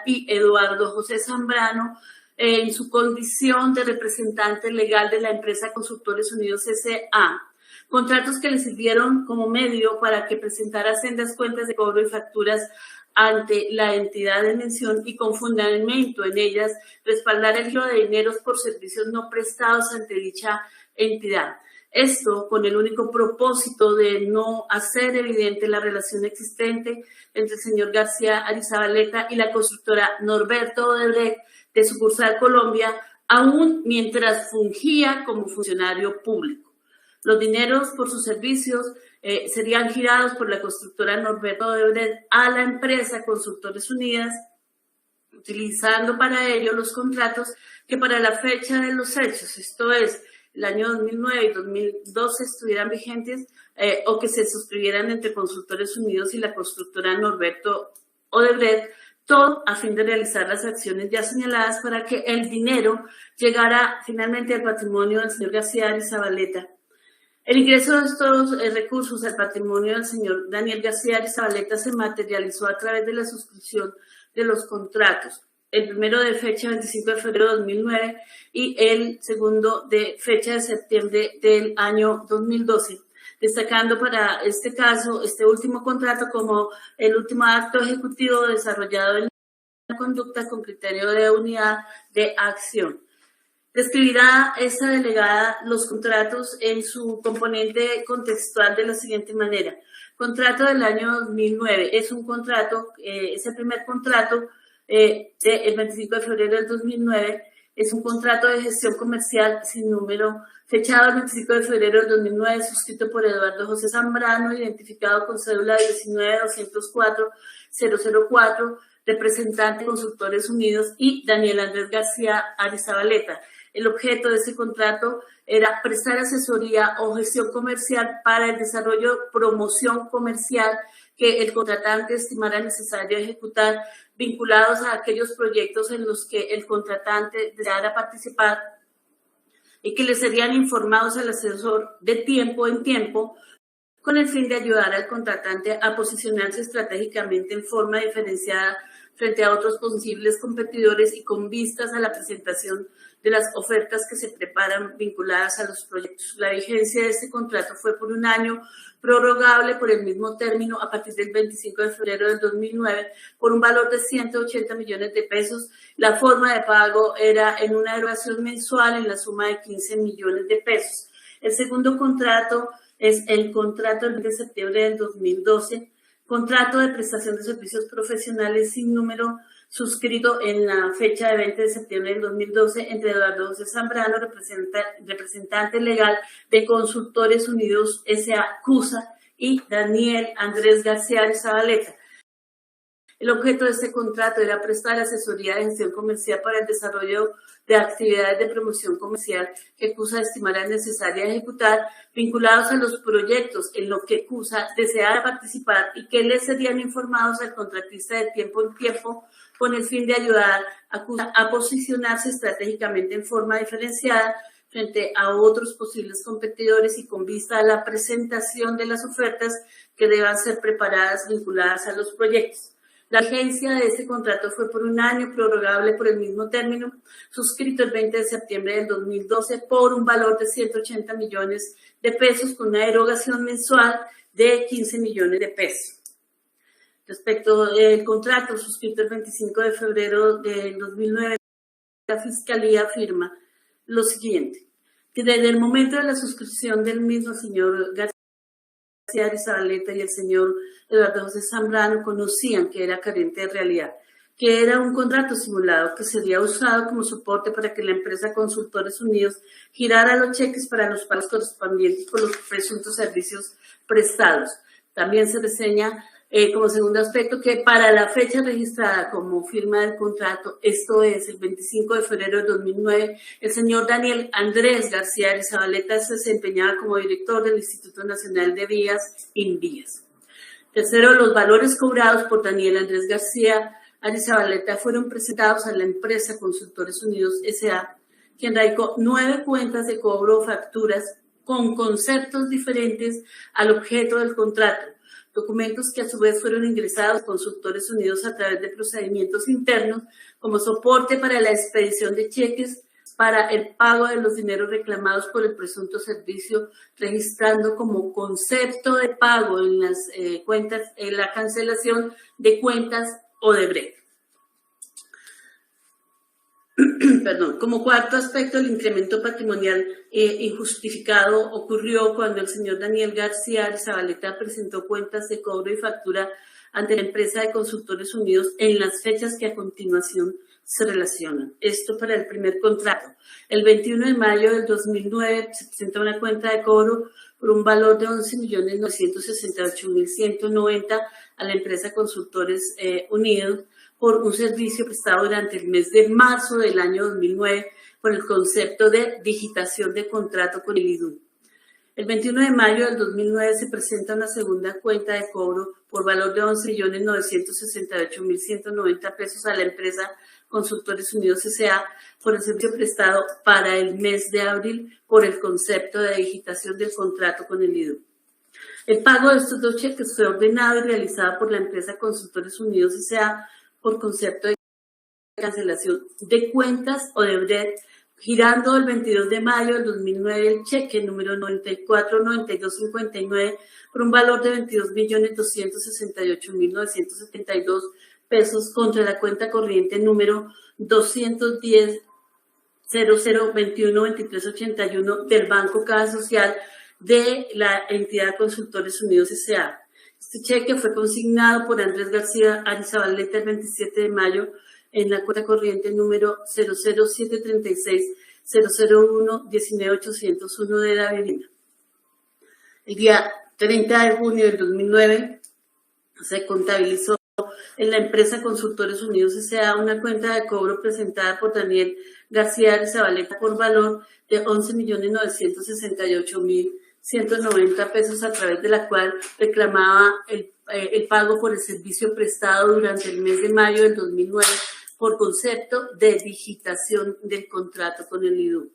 y Eduardo José Zambrano, en su condición de representante legal de la empresa Consultores Unidos S.A., contratos que le sirvieron como medio para que presentara sendas cuentas de cobro y facturas ante la entidad en mención y con fundamento en ellas respaldar el giro de dineros por servicios no prestados ante dicha entidad. Esto con el único propósito de no hacer evidente la relación existente entre el señor García Arizabaleta y la constructora Norberto Odebrecht de sucursal Colombia, aún mientras fungía como funcionario público. Los dineros por sus servicios serían girados por la constructora Norberto Odebrecht a la empresa Consultores Unidas, utilizando para ello los contratos que para la fecha de los hechos, esto es, el año 2009 y 2012, estuvieran vigentes o que se suscribieran entre Consultores Unidos y la constructora Norberto Odebrecht, todo a fin de realizar las acciones ya señaladas para que el dinero llegara finalmente al patrimonio del señor García Arizabaleta. El ingreso de estos recursos al patrimonio del señor Daniel García Arizabaleta se materializó a través de la suscripción de los contratos el primero de fecha 25 de febrero de 2009 y el segundo de fecha de septiembre del año 2012. Destacando para este caso, este último contrato como el último acto ejecutivo desarrollado en la conducta con criterio de unidad de acción. Describirá esta delegada los contratos en su componente contextual de la siguiente manera. Contrato del año 2009 es un contrato, es el primer contrato del 25 de febrero del 2009, es un contrato de gestión comercial sin número, fechado el 25 de febrero del 2009, suscrito por Eduardo José Zambrano, identificado con cédula 19-204-004, representante Consultores Unidos, y Daniel Andrés García Arizabaleta. El objeto de ese contrato era prestar asesoría o gestión comercial para el desarrollo, promoción comercial que el contratante estimara necesario ejecutar, vinculados a aquellos proyectos en los que el contratante deseara participar y que le serían informados al asesor de tiempo en tiempo, con el fin de ayudar al contratante a posicionarse estratégicamente en forma diferenciada frente a otros posibles competidores y con vistas a la presentación de las ofertas que se preparan vinculadas a los proyectos. La vigencia de este contrato fue por un año, prorrogable por el mismo término a partir del 25 de febrero del 2009 por un valor de 180 millones de pesos. La forma de pago era en una erogación mensual en la suma de 15 millones de pesos. El segundo contrato es el contrato del 20 de septiembre del 2012, contrato de prestación de servicios profesionales sin número, suscrito en la fecha de 20 de septiembre del 2012 entre Eduardo José Zambrano, representante legal de Consultores Unidos S.A. CUSA, y Daniel Andrés García Arizabaleta. El objeto de este contrato era prestar asesoría de gestión comercial para el desarrollo de actividades de promoción comercial que CUSA estimara necesaria ejecutar, vinculados a los proyectos en los que CUSA deseara participar y que les serían informados al contratista de tiempo en tiempo, con el fin de ayudar a CUSA a posicionarse estratégicamente en forma diferenciada frente a otros posibles competidores y con vista a la presentación de las ofertas que deban ser preparadas vinculadas a los proyectos. La vigencia de este contrato fue por un año, prorrogable por el mismo término, suscrito el 20 de septiembre del 2012 por un valor de 180 millones de pesos con una erogación mensual de 15 millones de pesos. Respecto al contrato suscrito el 25 de febrero del 2009, la Fiscalía afirma lo siguiente, que desde el momento de la suscripción del mismo señor García Arizabaleta y el señor Eduardo José Zambrano conocían que era carente de realidad, que era un contrato simulado que sería usado como soporte para que la empresa Consultores Unidos girara los cheques para los pagos correspondientes por los presuntos servicios prestados. También se reseña como segundo aspecto que para la fecha registrada como firma del contrato, esto es el 25 de febrero de 2009, el señor Daniel Andrés García Arizabaleta se desempeñaba como director del Instituto Nacional de Vías, INVÍAS. Tercero, los valores cobrados por Daniel Andrés García Arizabaleta fueron presentados a la empresa Consultores Unidos S.A., quien radicó 9 cuentas de cobro o facturas con conceptos diferentes al objeto del contrato, documentos que a su vez fueron ingresados a Consultores Unidos a través de procedimientos internos como soporte para la expedición de cheques para el pago de los dineros reclamados por el presunto servicio, registrando como concepto de pago en las cuentas, en la cancelación de cuentas Odebrecht. Perdón. Como cuarto aspecto, el incremento patrimonial injustificado ocurrió cuando el señor Daniel García Arizabaleta presentó cuentas de cobro y factura ante la empresa de Consultores Unidos en las fechas que a continuación se relacionan. Esto para el primer contrato. El 21 de mayo del 2009 se presenta una cuenta de cobro por un valor de 11.968.190 a la empresa Consultores Unidos por un servicio prestado durante el mes de marzo del año 2009 por el concepto de digitación de contrato con el IDU. El 21 de mayo del 2009 se presenta una segunda cuenta de cobro por valor de 11.968.190 pesos a la empresa Consultores Unidos S.A. por el servicio prestado para el mes de abril por el concepto de digitación del contrato con el IDU. El pago de estos 2 cheques fue ordenado y realizado por la empresa Consultores Unidos S.A. por concepto de cancelación de cuentas Odebrecht, girando el 22 de mayo del 2009 el cheque número 949259 por un valor de 22.268.972 pesos contra la cuenta corriente número 210 00212381 del Banco Caja Social de la entidad Consultores Unidos S.A. Este cheque fue consignado por Andrés García Arizabaleta el 27 de mayo en la cuenta corriente número 00736-001-19801 de la vivienda. El día 30 de junio del 2009 se contabilizó en la empresa Consultores Unidos S.A. una cuenta de cobro presentada por Daniel García Arizabaleta por valor de 11.968.190 pesos, a través de la cual reclamaba el pago por el servicio prestado durante el mes de mayo del 2009 por concepto de digitación del contrato con el IDU.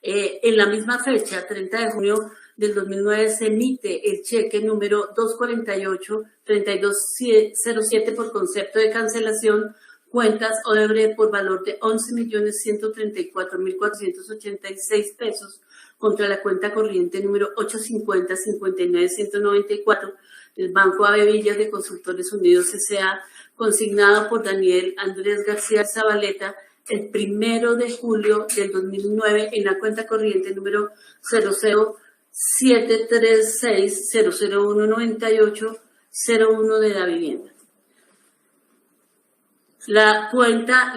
En la misma fecha, 30 de junio del 2009, se emite el cheque número 248-3207 por concepto de cancelación cuentas Odebrecht por valor de 11.134.486 pesos contra la cuenta corriente número 850-59-194 del Banco Ave Villas de Consultores Unidos S.A., consignado por Daniel Andrés García Zabaleta el 1 de julio del 2009 en la cuenta corriente número 00736-001-9801 de la vivienda. Las cuentas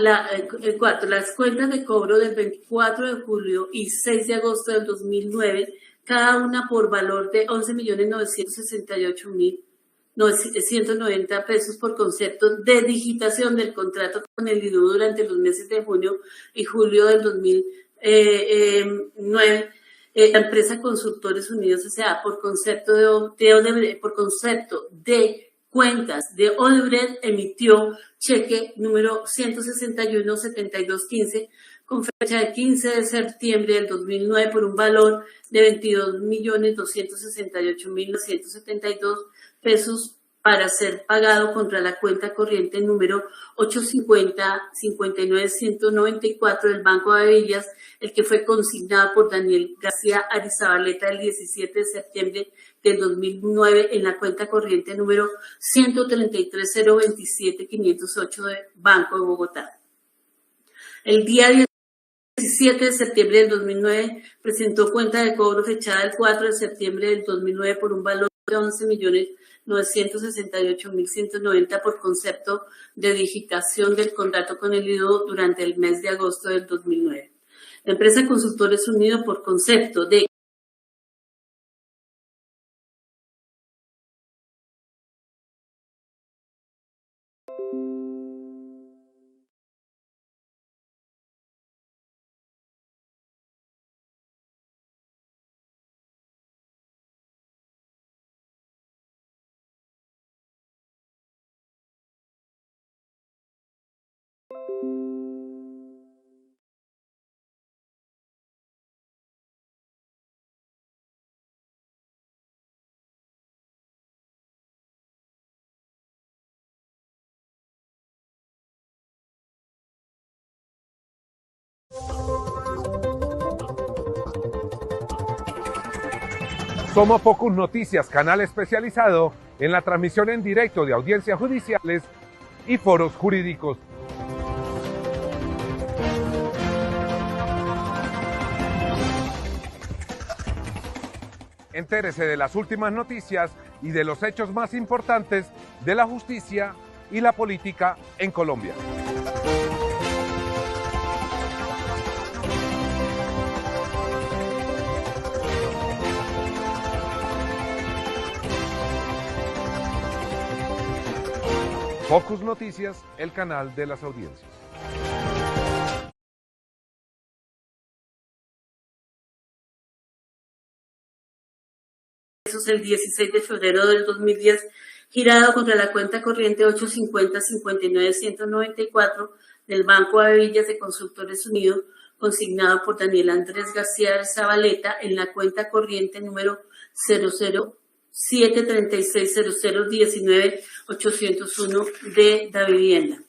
de cobro del 24 de julio y 6 de agosto del 2009, cada una por valor de 11.968.190 pesos por concepto de digitación del contrato con el IDU durante los meses de junio y julio del 2009, la empresa Consultores Unidos S.A. por concepto de cuentas de Odebrecht emitió cheque número 161-7215 con fecha de 15 de septiembre del 2009 por un valor de 22.268.972 pesos para ser pagado contra la cuenta corriente número 850-59-194 del Banco de Villas, el que fue consignado por Daniel García Arizabaleta el 17 de septiembre del 2009 en la cuenta corriente número 133-027-508 del Banco de Bogotá. El día 17 de septiembre del 2009 presentó cuenta de cobro fechada el 4 de septiembre del 2009 por un valor de 11.968.190 por concepto de digitación del contrato con el IDU durante el mes de agosto del 2009. La empresa Consultores Unidos por concepto de Somos Focus Noticias, canal especializado en la transmisión en directo de audiencias judiciales y foros jurídicos. Entérese de las últimas noticias y de los hechos más importantes de la justicia y la política en Colombia. Focus Noticias, el canal de las audiencias. El 16 de febrero del 2010, girado contra la cuenta corriente 850-59-194 del Banco Ave Villas de Consultores Unidos, consignado por Daniel Andrés García Zabaleta en la cuenta corriente número 007360019-801 de la vivienda.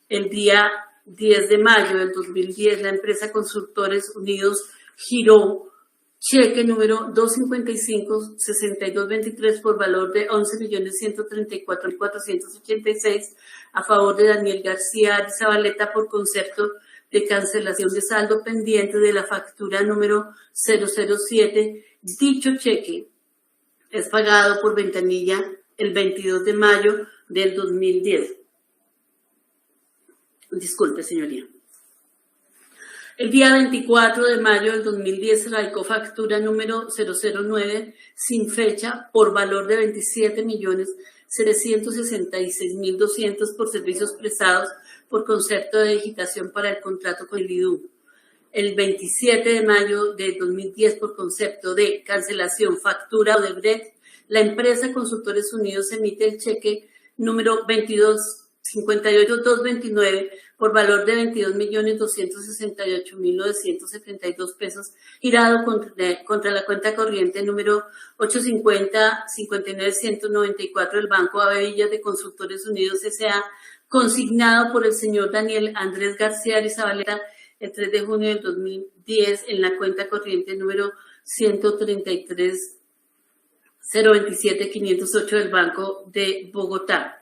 El día 10 de mayo del 2010, la empresa Constructores Unidos giró cheque número 255-6223 por valor de 11.134.486 a favor de Daniel García Zabaleta por concepto de cancelación de saldo pendiente de la factura número 007. Dicho cheque es pagado por ventanilla el 22 de mayo del 2010. Disculpe, señoría. El día 24 de mayo del 2010 se radicó factura número 009 sin fecha por valor de 27.766.200 por servicios prestados por concepto de digitación para el contrato con el IDU. El 27 de mayo del 2010 por concepto de cancelación factura Odebrecht, la empresa Constructores Unidos emite el cheque número 22.58.229 por valor de 22.268.972 pesos girado contra la cuenta corriente número 850-59-194 del Banco AB Villas de Constructores Unidos S.A., consignado por el señor Daniel Andrés García Zabaleta el 3 de junio del 2010 en la cuenta corriente número 133-027-508 del Banco de Bogotá.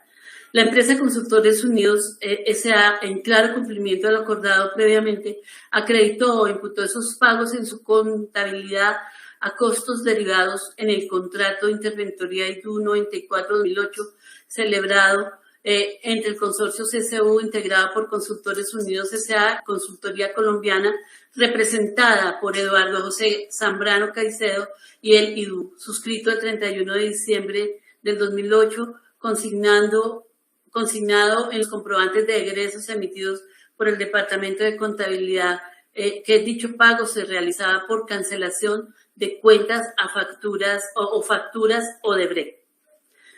La empresa Constructores Unidos S.A., en claro cumplimiento de lo acordado previamente, acreditó o imputó esos pagos en su contabilidad a costos derivados en el contrato de interventoría IDU 94-2008 celebrado entre el consorcio CSU integrado por Constructores Unidos S.A., consultoría colombiana, representada por Eduardo José Zambrano Caicedo y el IDU, suscrito el 31 de diciembre del 2008, consignado en los comprobantes de egresos emitidos por el Departamento de Contabilidad, que dicho pago se realizaba por cancelación de cuentas a facturas o facturas Odebrecht.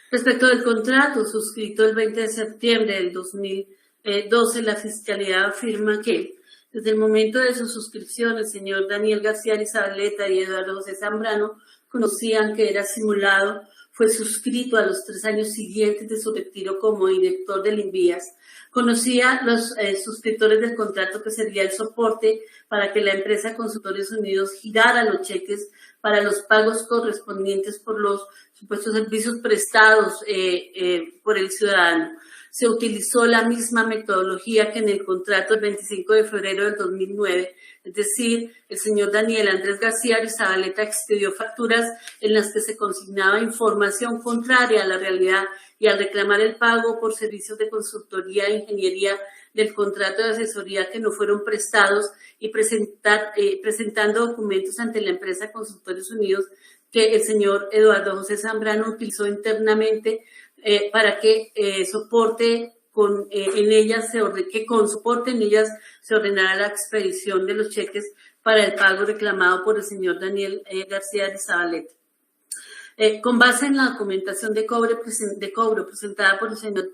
Respecto del contrato suscrito el 20 de septiembre del 2012, la Fiscalía afirma que desde el momento de su suscripción el señor Daniel García Zabaleta y Eduardo José Zambrano conocían que era simulado. Fue suscrito a los 3 años siguientes de su retiro como director del Invías. Conocía los suscriptores del contrato que sería el soporte para que la empresa Constructores Unidos girara los cheques para los pagos correspondientes por los supuestos servicios prestados por el ciudadano. Se utilizó la misma metodología que en el contrato del 25 de febrero del 2009, es decir, el señor Daniel Andrés García Zabaleta expidió facturas en las que se consignaba información contraria a la realidad y al reclamar el pago por servicios de consultoría e ingeniería del contrato de asesoría que no fueron prestados y presentando documentos ante la empresa Constructores Unidos que el señor Eduardo José Zambrano utilizó internamente para que con soporte en ellas se ordenara la expedición de los cheques para el pago reclamado por el señor Daniel García Zabaleta. Con base en la documentación de cobro presentada por el señor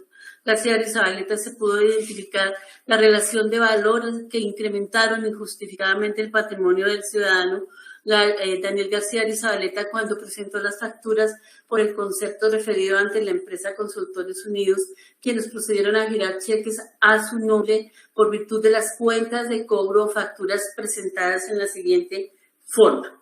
García Zabaleta se pudo identificar la relación de valores que incrementaron injustificadamente el patrimonio del ciudadano Daniel García Zabaleta cuando presentó las facturas por el concepto referido ante la empresa Constructores Unidos, quienes procedieron a girar cheques a su nombre por virtud de las cuentas de cobro o facturas presentadas en la siguiente forma.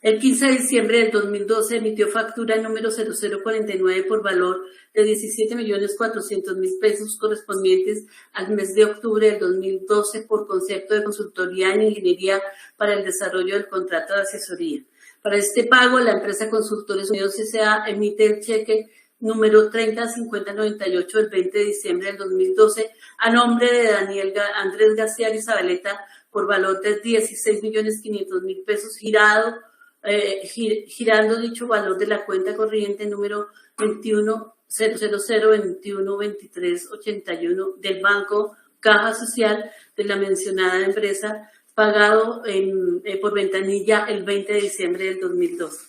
El 15 de diciembre del 2012 emitió factura número 0049 por valor de 17.400.000 pesos correspondientes al mes de octubre del 2012 por concepto de consultoría en ingeniería para el desarrollo del contrato de asesoría. Para este pago, la empresa Constructores Unidos S.A. emite el cheque número 305098 del 20 de diciembre del 2012 a nombre de Daniel Andrés García Zabaleta por valor de 16.500.000 pesos girando dicho valor de la cuenta corriente número 21.000.21.23.81 del Banco Caja Social de la mencionada empresa, pagado por ventanilla el 20 de diciembre del 2012.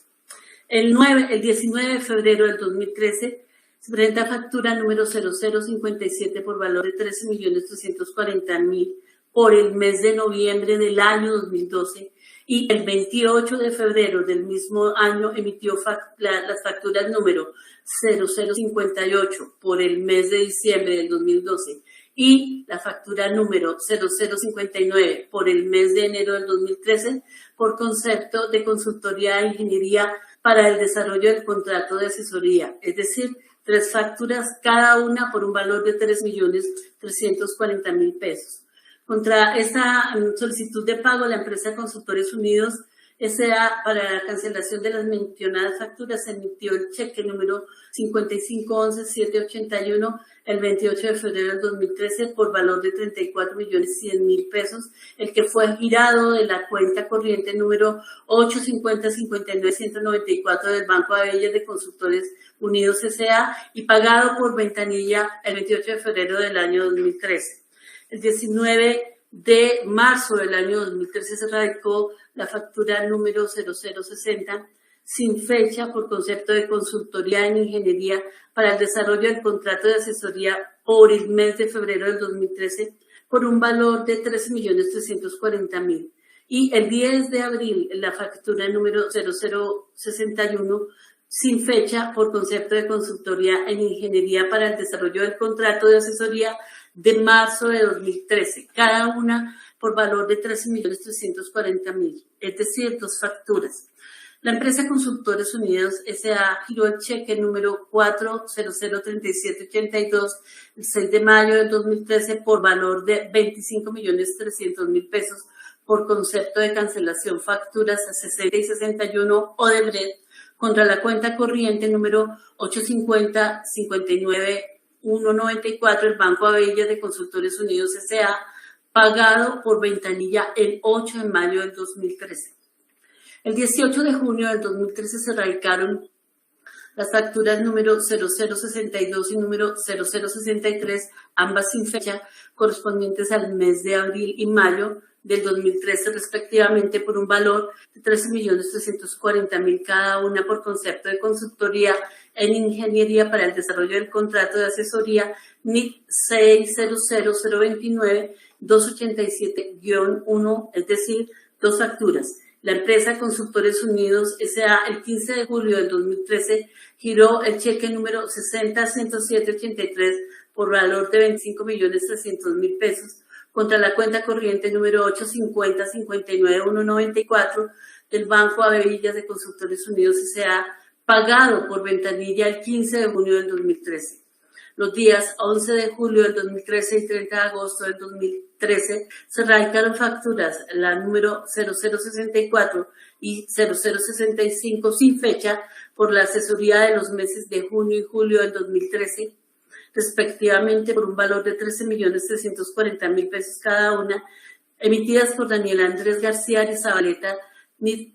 El 19 de febrero del 2013 se presenta factura número 0057 por valor de 13.340.000 por el mes de noviembre del año 2012 y el 28 de febrero del mismo año emitió las facturas número 0058 por el mes de diciembre del 2012 y la factura número 0059 por el mes de enero del 2013 por concepto de consultoría de ingeniería para el desarrollo del contrato de asesoría, es decir, 3 facturas, cada una por un valor de 3.340.000 pesos. Contra esta solicitud de pago, la empresa Consultores Unidos S.A. para la cancelación de las mencionadas facturas emitió el cheque número 5511-781 el 28 de febrero del 2013 por valor de 34.100.000 pesos, el que fue girado de la cuenta corriente número 850-59-194 del Banco Abellas de Consultores Unidos S.A. y pagado por ventanilla el 28 de febrero del año 2013. El 19 de marzo del año 2013 se radicó la factura número 0060 sin fecha por concepto de consultoría en ingeniería para el desarrollo del contrato de asesoría por el mes de febrero del 2013 por un valor de 13.340.000. Y el 10 de abril la factura número 0061 sin fecha por concepto de consultoría en ingeniería para el desarrollo del contrato de asesoría de marzo de 2013, cada una por valor de 13.340.000, es decir, 2 facturas. La empresa Consultores Unidos S.A. giró el cheque número 4003782 el 6 de mayo del 2013 por valor de 25.300.000 pesos por concepto de cancelación facturas a 60 y 61 Odebrecht contra la cuenta corriente número 850-59-194 el Banco Abellas de Consultores Unidos S.A., pagado por ventanilla el 8 de mayo del 2013. El 18 de junio del 2013 se radicaron las facturas número 0062 y número 0063, ambas sin fecha, correspondientes al mes de abril y mayo del 2013 respectivamente por un valor de 13.340.000 cada una por concepto de consultoría en ingeniería para el desarrollo del contrato de asesoría NIC 600029-287-1, es decir, 2 facturas. La empresa Consultores Unidos S.A. el 15 de julio del 2013 giró el cheque número 60-107-83 por valor de 25.300.000 pesos contra la cuenta corriente número 850-59-194 del Banco Abellas de Consultores Unidos S.A., pagado por ventanilla el 15 de junio del 2013. Los días 11 de julio del 2013 y 30 de agosto del 2013 se radicaron facturas, la número 0064 y 0065 sin fecha por la asesoría de los meses de junio y julio del 2013, respectivamente por un valor de 13.340.000 pesos cada una, emitidas por Daniel Andrés García de Zabaleta, NID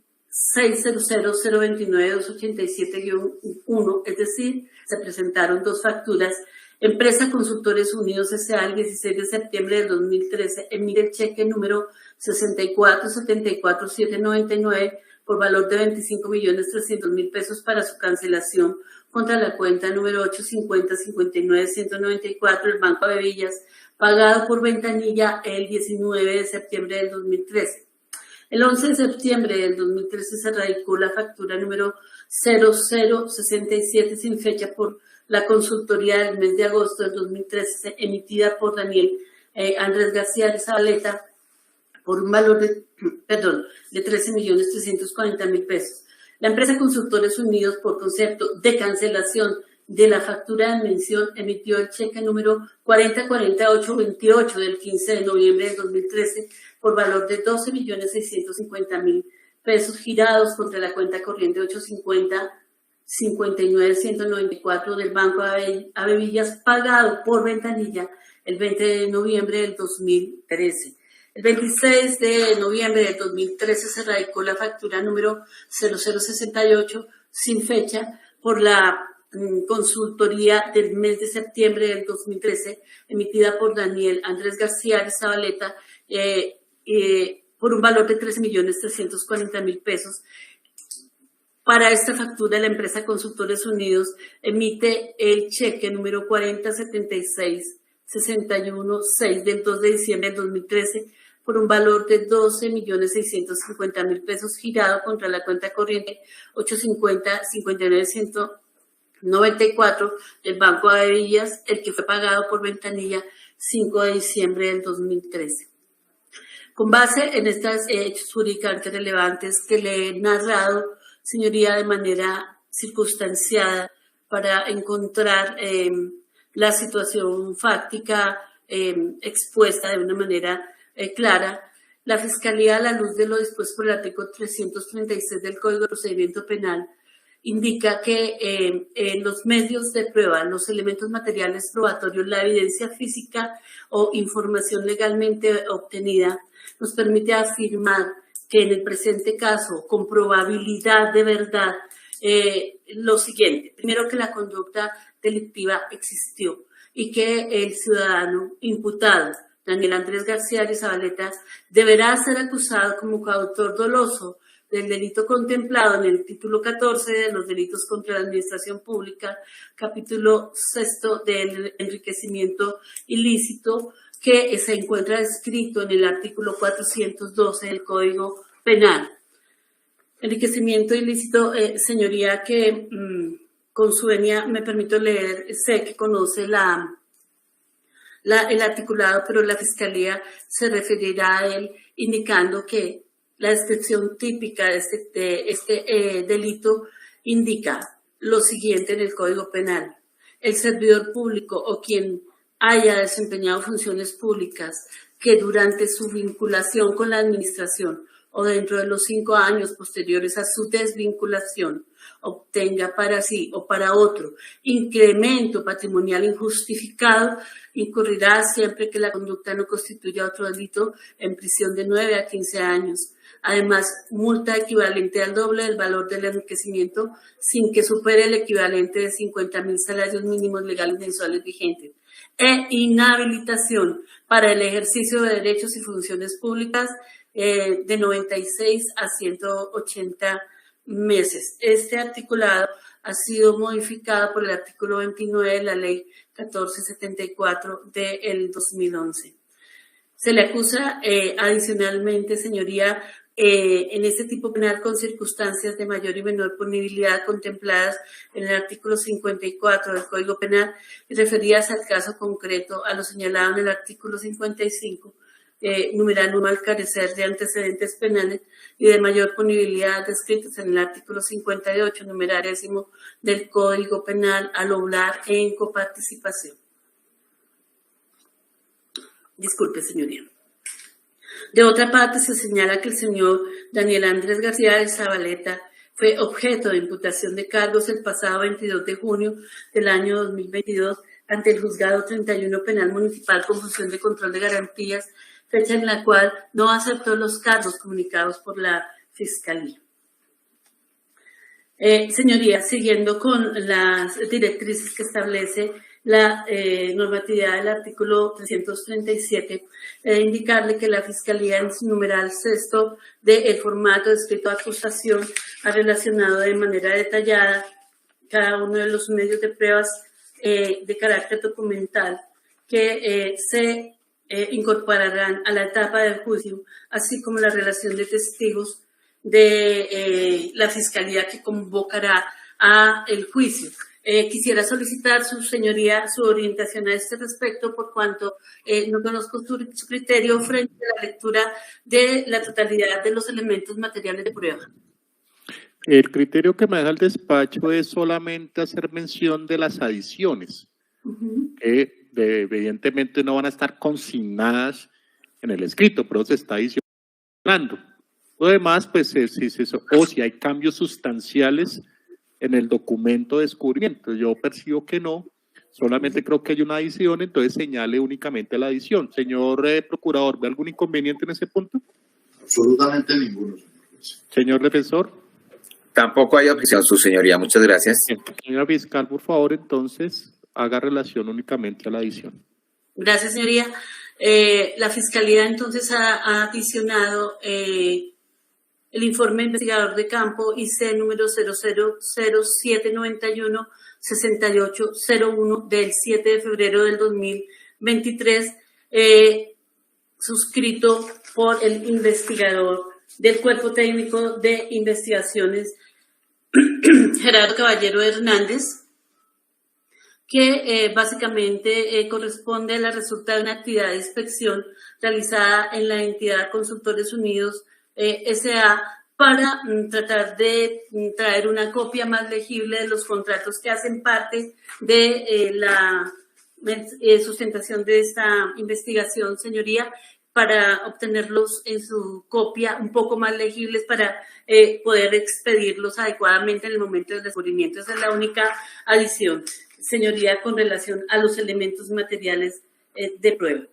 600-029-287-1, es decir, se presentaron 2 facturas. Empresa Consultores Unidos S.A. el 16 de septiembre del 2013 emite el cheque número 64-74-799 por valor de 25.300.000 pesos para su cancelación contra la cuenta número 850-59-194 del Banco Abellas, pagado por ventanilla el 19 de septiembre del 2013. El 11 de septiembre del 2013 se radicó la factura número 0067 sin fecha por la consultoría del mes de agosto del 2013 emitida por Daniel Andrés García de Zabaleta por un valor de 13.340.000 pesos. La empresa Consultores Unidos, por concepto de cancelación de la factura de mención, emitió el cheque número 404828 del 15 de noviembre del 2013 por valor de 12.650.000 pesos girados contra la cuenta corriente 850-59-194 del Banco Abellas, pagado por ventanilla el 20 de noviembre del 2013. El 26 de noviembre del 2013 se radicó la factura número 0068 sin fecha por la consultoría del mes de septiembre del 2013 emitida por Daniel Andrés García de Zabaleta por un valor de 13.340.000 pesos. Para esta factura, la empresa Consultores Unidos emite el cheque número 4076-616 del 2 de diciembre del 2013 por un valor de 12.650.000 pesos girado contra la cuenta corriente 850-59-194 del Banco Abellas, el que fue pagado por ventanilla 5 de diciembre del 2013. Con base en estos hechos jurídicamente relevantes que le he narrado, señoría, de manera circunstanciada para encontrar la situación fáctica expuesta de una manera clara, la Fiscalía, a la luz de lo dispuesto por el artículo 336 del Código de Procedimiento Penal, indica que los medios de prueba, los elementos materiales probatorios, la evidencia física o información legalmente obtenida, nos permite afirmar que en el presente caso, con probabilidad de verdad, lo siguiente: primero, que la conducta delictiva existió y que el ciudadano imputado, Daniel Andrés García de Zabaleta, deberá ser acusado como coautor doloso del delito contemplado en el título 14 de los delitos contra la administración pública, capítulo 6 del enriquecimiento ilícito, que se encuentra descrito en el artículo 412 del Código Penal. Enriquecimiento ilícito, señoría, que con su venia me permito leer, sé que conoce el articulado, pero la Fiscalía se referirá a él indicando que la descripción típica de este delito indica lo siguiente en el Código Penal: el servidor público o quien haya desempeñado funciones públicas que durante su vinculación con la administración o dentro de los 5 años posteriores a su desvinculación obtenga para sí o para otro incremento patrimonial injustificado, incurrirá, siempre que la conducta no constituya otro delito, en prisión de 9 a 15 años. Además, multa equivalente al doble del valor del enriquecimiento sin que supere el equivalente de 50.000 salarios mínimos legales mensuales vigentes, e inhabilitación para el ejercicio de derechos y funciones públicas de 96 a 180 meses. Este articulado ha sido modificado por el artículo 29 de la Ley 1474 del 2011. Se le acusa adicionalmente, señoría, en este tipo penal con circunstancias de mayor y menor punibilidad contempladas en el artículo 54 del Código Penal y referidas al caso concreto a lo señalado en el artículo 55, numeral 1, al carecer de antecedentes penales, y de mayor punibilidad descritos en el artículo 58, numeral 10 del Código Penal, al obrar en coparticipación. Disculpe, señoría. De otra parte, se señala que el señor Daniel Andrés García de Zabaleta fue objeto de imputación de cargos el pasado 22 de junio del año 2022 ante el Juzgado 31 Penal Municipal con función de control de garantías, fecha en la cual no aceptó los cargos comunicados por la Fiscalía. Señoría, siguiendo con las directrices que establece la normatividad del artículo 337, indicarle que la Fiscalía, en su numeral 6 del formato de escrito de acusación, ha relacionado de manera detallada cada uno de los medios de pruebas de carácter documental que se incorporarán a la etapa del juicio, así como la relación de testigos de la Fiscalía que convocará a el juicio. Quisiera solicitar, su señoría, su orientación a este respecto, por cuanto no conozco su criterio frente a la lectura de la totalidad de los elementos materiales de prueba. El criterio que me deja el despacho es solamente hacer mención de las adiciones, que evidentemente no van a estar consignadas en el escrito, pero se está adicionando. Lo demás, pues, o si hay cambios sustanciales en el documento de descubrimiento. Yo percibo que no, solamente creo que hay una adición, entonces señale únicamente la adición. Señor procurador, ¿ve algún inconveniente en ese punto? Absolutamente ninguno, señor juez. Señor defensor. Tampoco hay objeción, su señoría. Muchas gracias. Señora fiscal, por favor, entonces, haga relación únicamente a la adición. Gracias, señoría. La Fiscalía, entonces, ha adicionado el informe investigador de campo IC número 000791-6801 del 7 de febrero del 2023, suscrito por el investigador del Cuerpo Técnico de Investigaciones, Gerardo Caballero Hernández, que básicamente corresponde a la resulta de una actividad de inspección realizada en la entidad Consultores Unidos S.A. para tratar de traer una copia más legible de los contratos que hacen parte de la sustentación de esta investigación, señoría, para obtenerlos en su copia un poco más legibles para poder expedirlos adecuadamente en el momento del descubrimiento. Esa es la única adición, señoría, con relación a los elementos materiales de prueba.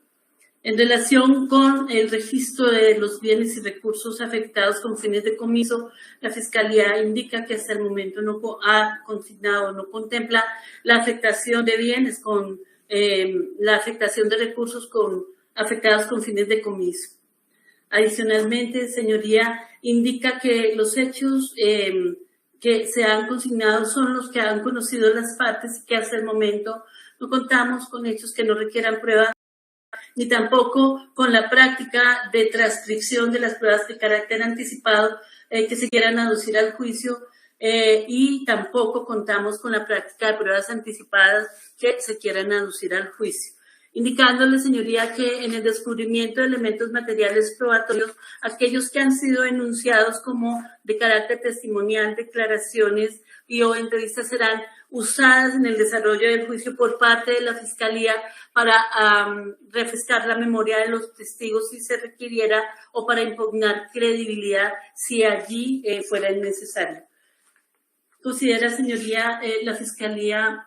En relación con el registro de los bienes y recursos afectados con fines de comiso, la Fiscalía indica que hasta el momento no ha consignado, no contempla la afectación de bienes con la afectación de recursos afectados con fines de comiso. Adicionalmente, señoría, indica que los hechos que se han consignado son los que han conocido las partes y que hasta el momento no contamos con hechos que no requieran prueba, ni tampoco con la práctica de transcripción de las pruebas de carácter anticipado que se quieran aducir al juicio, y tampoco contamos con la práctica de pruebas anticipadas que se quieran aducir al juicio. Indicándole, señoría, que en el descubrimiento de elementos materiales probatorios, aquellos que han sido enunciados como de carácter testimonial, declaraciones y o entrevistas serán usadas en el desarrollo del juicio por parte de la Fiscalía para refrescar la memoria de los testigos si se requiriera o para impugnar credibilidad si allí fuera necesario. Considera, señoría, la Fiscalía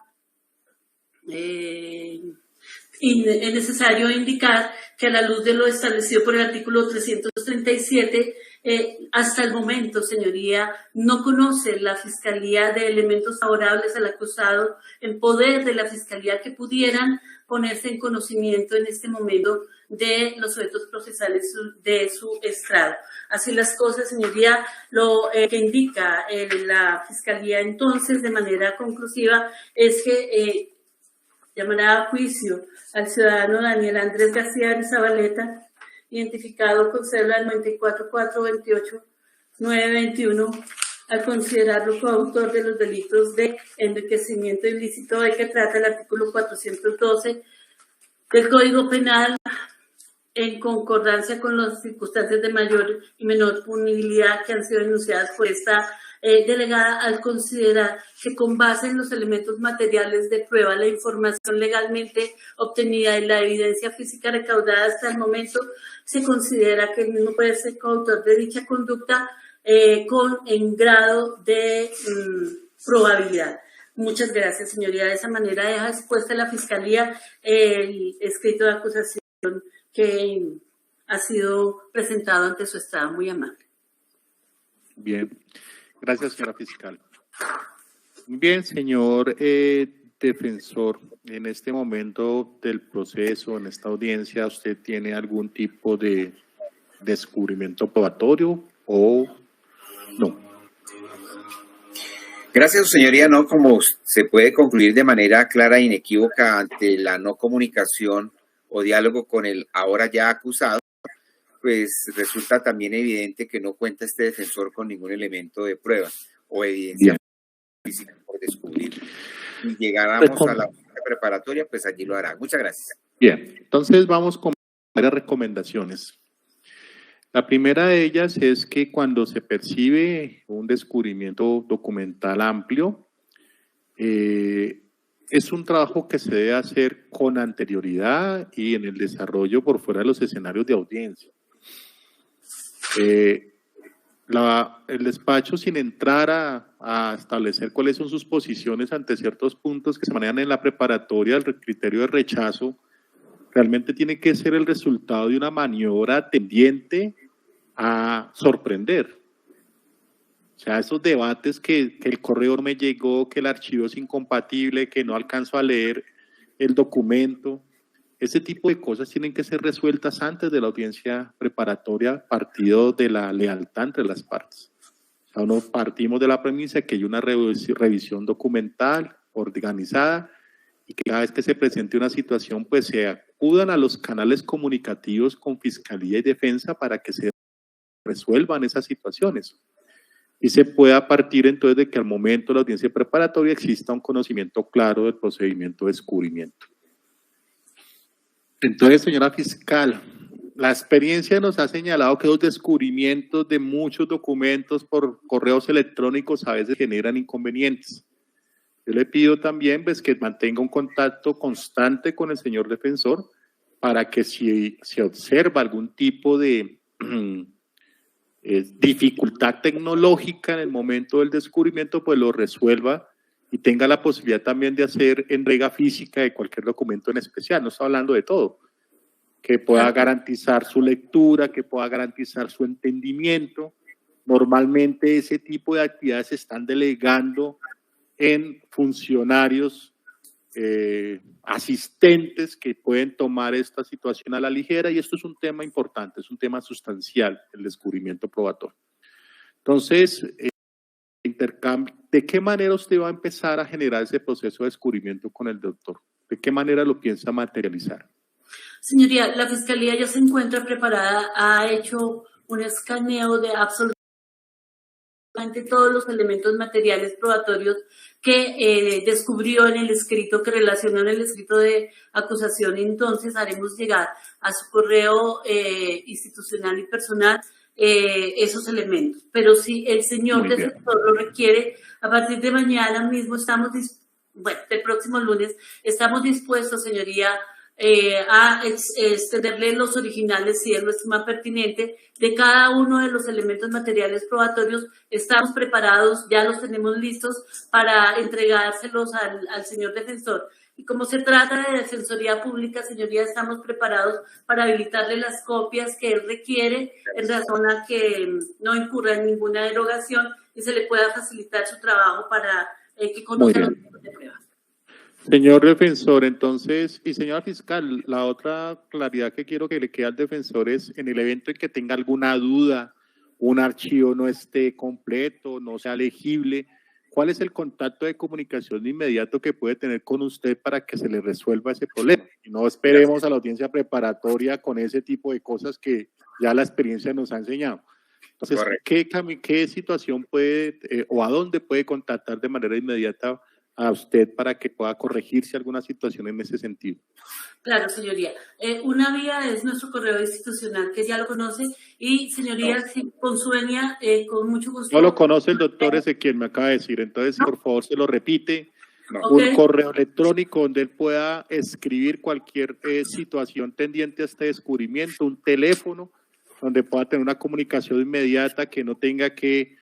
es necesario indicar que a la luz de lo establecido por el artículo 337, hasta el momento, señoría, no conoce la Fiscalía de elementos favorables al acusado en poder de la Fiscalía que pudieran ponerse en conocimiento en este momento de los sujetos procesales de su estrado. Así las cosas, señoría, lo que indica la Fiscalía entonces de manera conclusiva es que llamará a juicio al ciudadano Daniel Andrés García Zabaleta, identificado con cédula 94428921, al considerarlo coautor de los delitos de enriquecimiento ilícito de que trata el artículo 412 del Código Penal, en concordancia con las circunstancias de mayor y menor punibilidad que han sido enunciadas por esta delegada, al considerar que con base en los elementos materiales de prueba, la información legalmente obtenida y la evidencia física recaudada hasta el momento, se considera que el mismo puede ser coautor de dicha conducta en grado de probabilidad. Muchas gracias, señoría. De esa manera deja expuesta la Fiscalía el escrito de acusación que ha sido presentado ante su estrado. Muy amable. Bien. Gracias, señora fiscal. Muy bien, señor defensor, en este momento del proceso, en esta audiencia, ¿usted tiene algún tipo de descubrimiento probatorio o no? Gracias, señoría. No, como se puede concluir de manera clara e inequívoca ante la no comunicación o diálogo con el ahora ya acusado, pues resulta también evidente que no cuenta este defensor con ningún elemento de prueba o evidencia física por descubrir. Si llegáramos a la preparatoria, pues allí lo hará. Muchas gracias. Bien, entonces vamos con varias recomendaciones. La primera de ellas es que cuando se percibe un descubrimiento documental amplio, es un trabajo que se debe hacer con anterioridad y en el desarrollo por fuera de los escenarios de audiencia. El despacho, sin entrar a establecer cuáles son sus posiciones ante ciertos puntos que se manejan en la preparatoria, el criterio de rechazo, realmente tiene que ser el resultado de una maniobra tendiente a sorprender. O sea, esos debates que el correo me llegó, que el archivo es incompatible, que no alcanzo a leer el documento, ese tipo de cosas tienen que ser resueltas antes de la audiencia preparatoria, partido de la lealtad entre las partes. O sea, partimos de la premisa que hay una revisión documental organizada y que cada vez que se presente una situación, pues se acudan a los canales comunicativos con Fiscalía y Defensa para que se resuelvan esas situaciones. y se pueda partir entonces de que al momento de la audiencia preparatoria exista un conocimiento claro del procedimiento de descubrimiento. Entonces, señora fiscal, la experiencia nos ha señalado que los descubrimientos de muchos documentos por correos electrónicos a veces generan inconvenientes. Yo le pido también pues, que mantenga un contacto constante con el señor defensor para que si se observa algún tipo de dificultad tecnológica en el momento del descubrimiento, pues lo resuelva y tenga la posibilidad también de hacer entrega física de cualquier documento en especial. No estoy hablando de todo. Que pueda garantizar su lectura, que pueda garantizar su entendimiento. Normalmente ese tipo de actividades se están delegando en funcionarios asistentes que pueden tomar esta situación a la ligera, y esto es un tema importante, es un tema sustancial, el descubrimiento probatorio. Entonces, ¿de qué manera usted va a empezar a generar ese proceso de descubrimiento con el doctor? ¿De qué manera lo piensa materializar? Señoría, la Fiscalía ya se encuentra preparada, ha hecho un escaneo de absolutamente todos los elementos materiales probatorios que descubrió en el escrito, que relacionó en el escrito de acusación. Entonces haremos llegar a su correo institucional y personal esos elementos. Pero si el señor defensor lo requiere, a partir de mañana mismo del próximo lunes, estamos dispuestos, señoría, a extenderle los originales, si es lo estima pertinente, de cada uno de los elementos materiales probatorios. Estamos preparados, ya los tenemos listos para entregárselos al señor defensor. Y como se trata de defensoría pública, señoría, estamos preparados para habilitarle las copias que él requiere en razón a que no incurra en ninguna derogación y se le pueda facilitar su trabajo para que conozca los tipos de pruebas. Señor defensor, entonces, y señora fiscal, la otra claridad que quiero que le quede al defensor es, en el evento en que tenga alguna duda, un archivo no esté completo, no sea legible, ¿cuál es el contacto de comunicación inmediato que puede tener con usted para que se le resuelva ese problema? Y no esperemos a la audiencia preparatoria con ese tipo de cosas que ya la experiencia nos ha enseñado. Entonces, ¿qué situación puede o a dónde puede contactar de manera inmediata a usted para que pueda corregirse alguna situación en ese sentido? Claro, señoría. Una vía es nuestro correo institucional, que ya lo conoce, y señoría, con su venia, con mucho gusto. No lo conoce el doctor Ezequiel, me acaba de decir, entonces por favor se lo repite. Un correo electrónico donde él pueda escribir cualquier situación tendiente a este descubrimiento, un teléfono donde pueda tener una comunicación inmediata, que no tenga que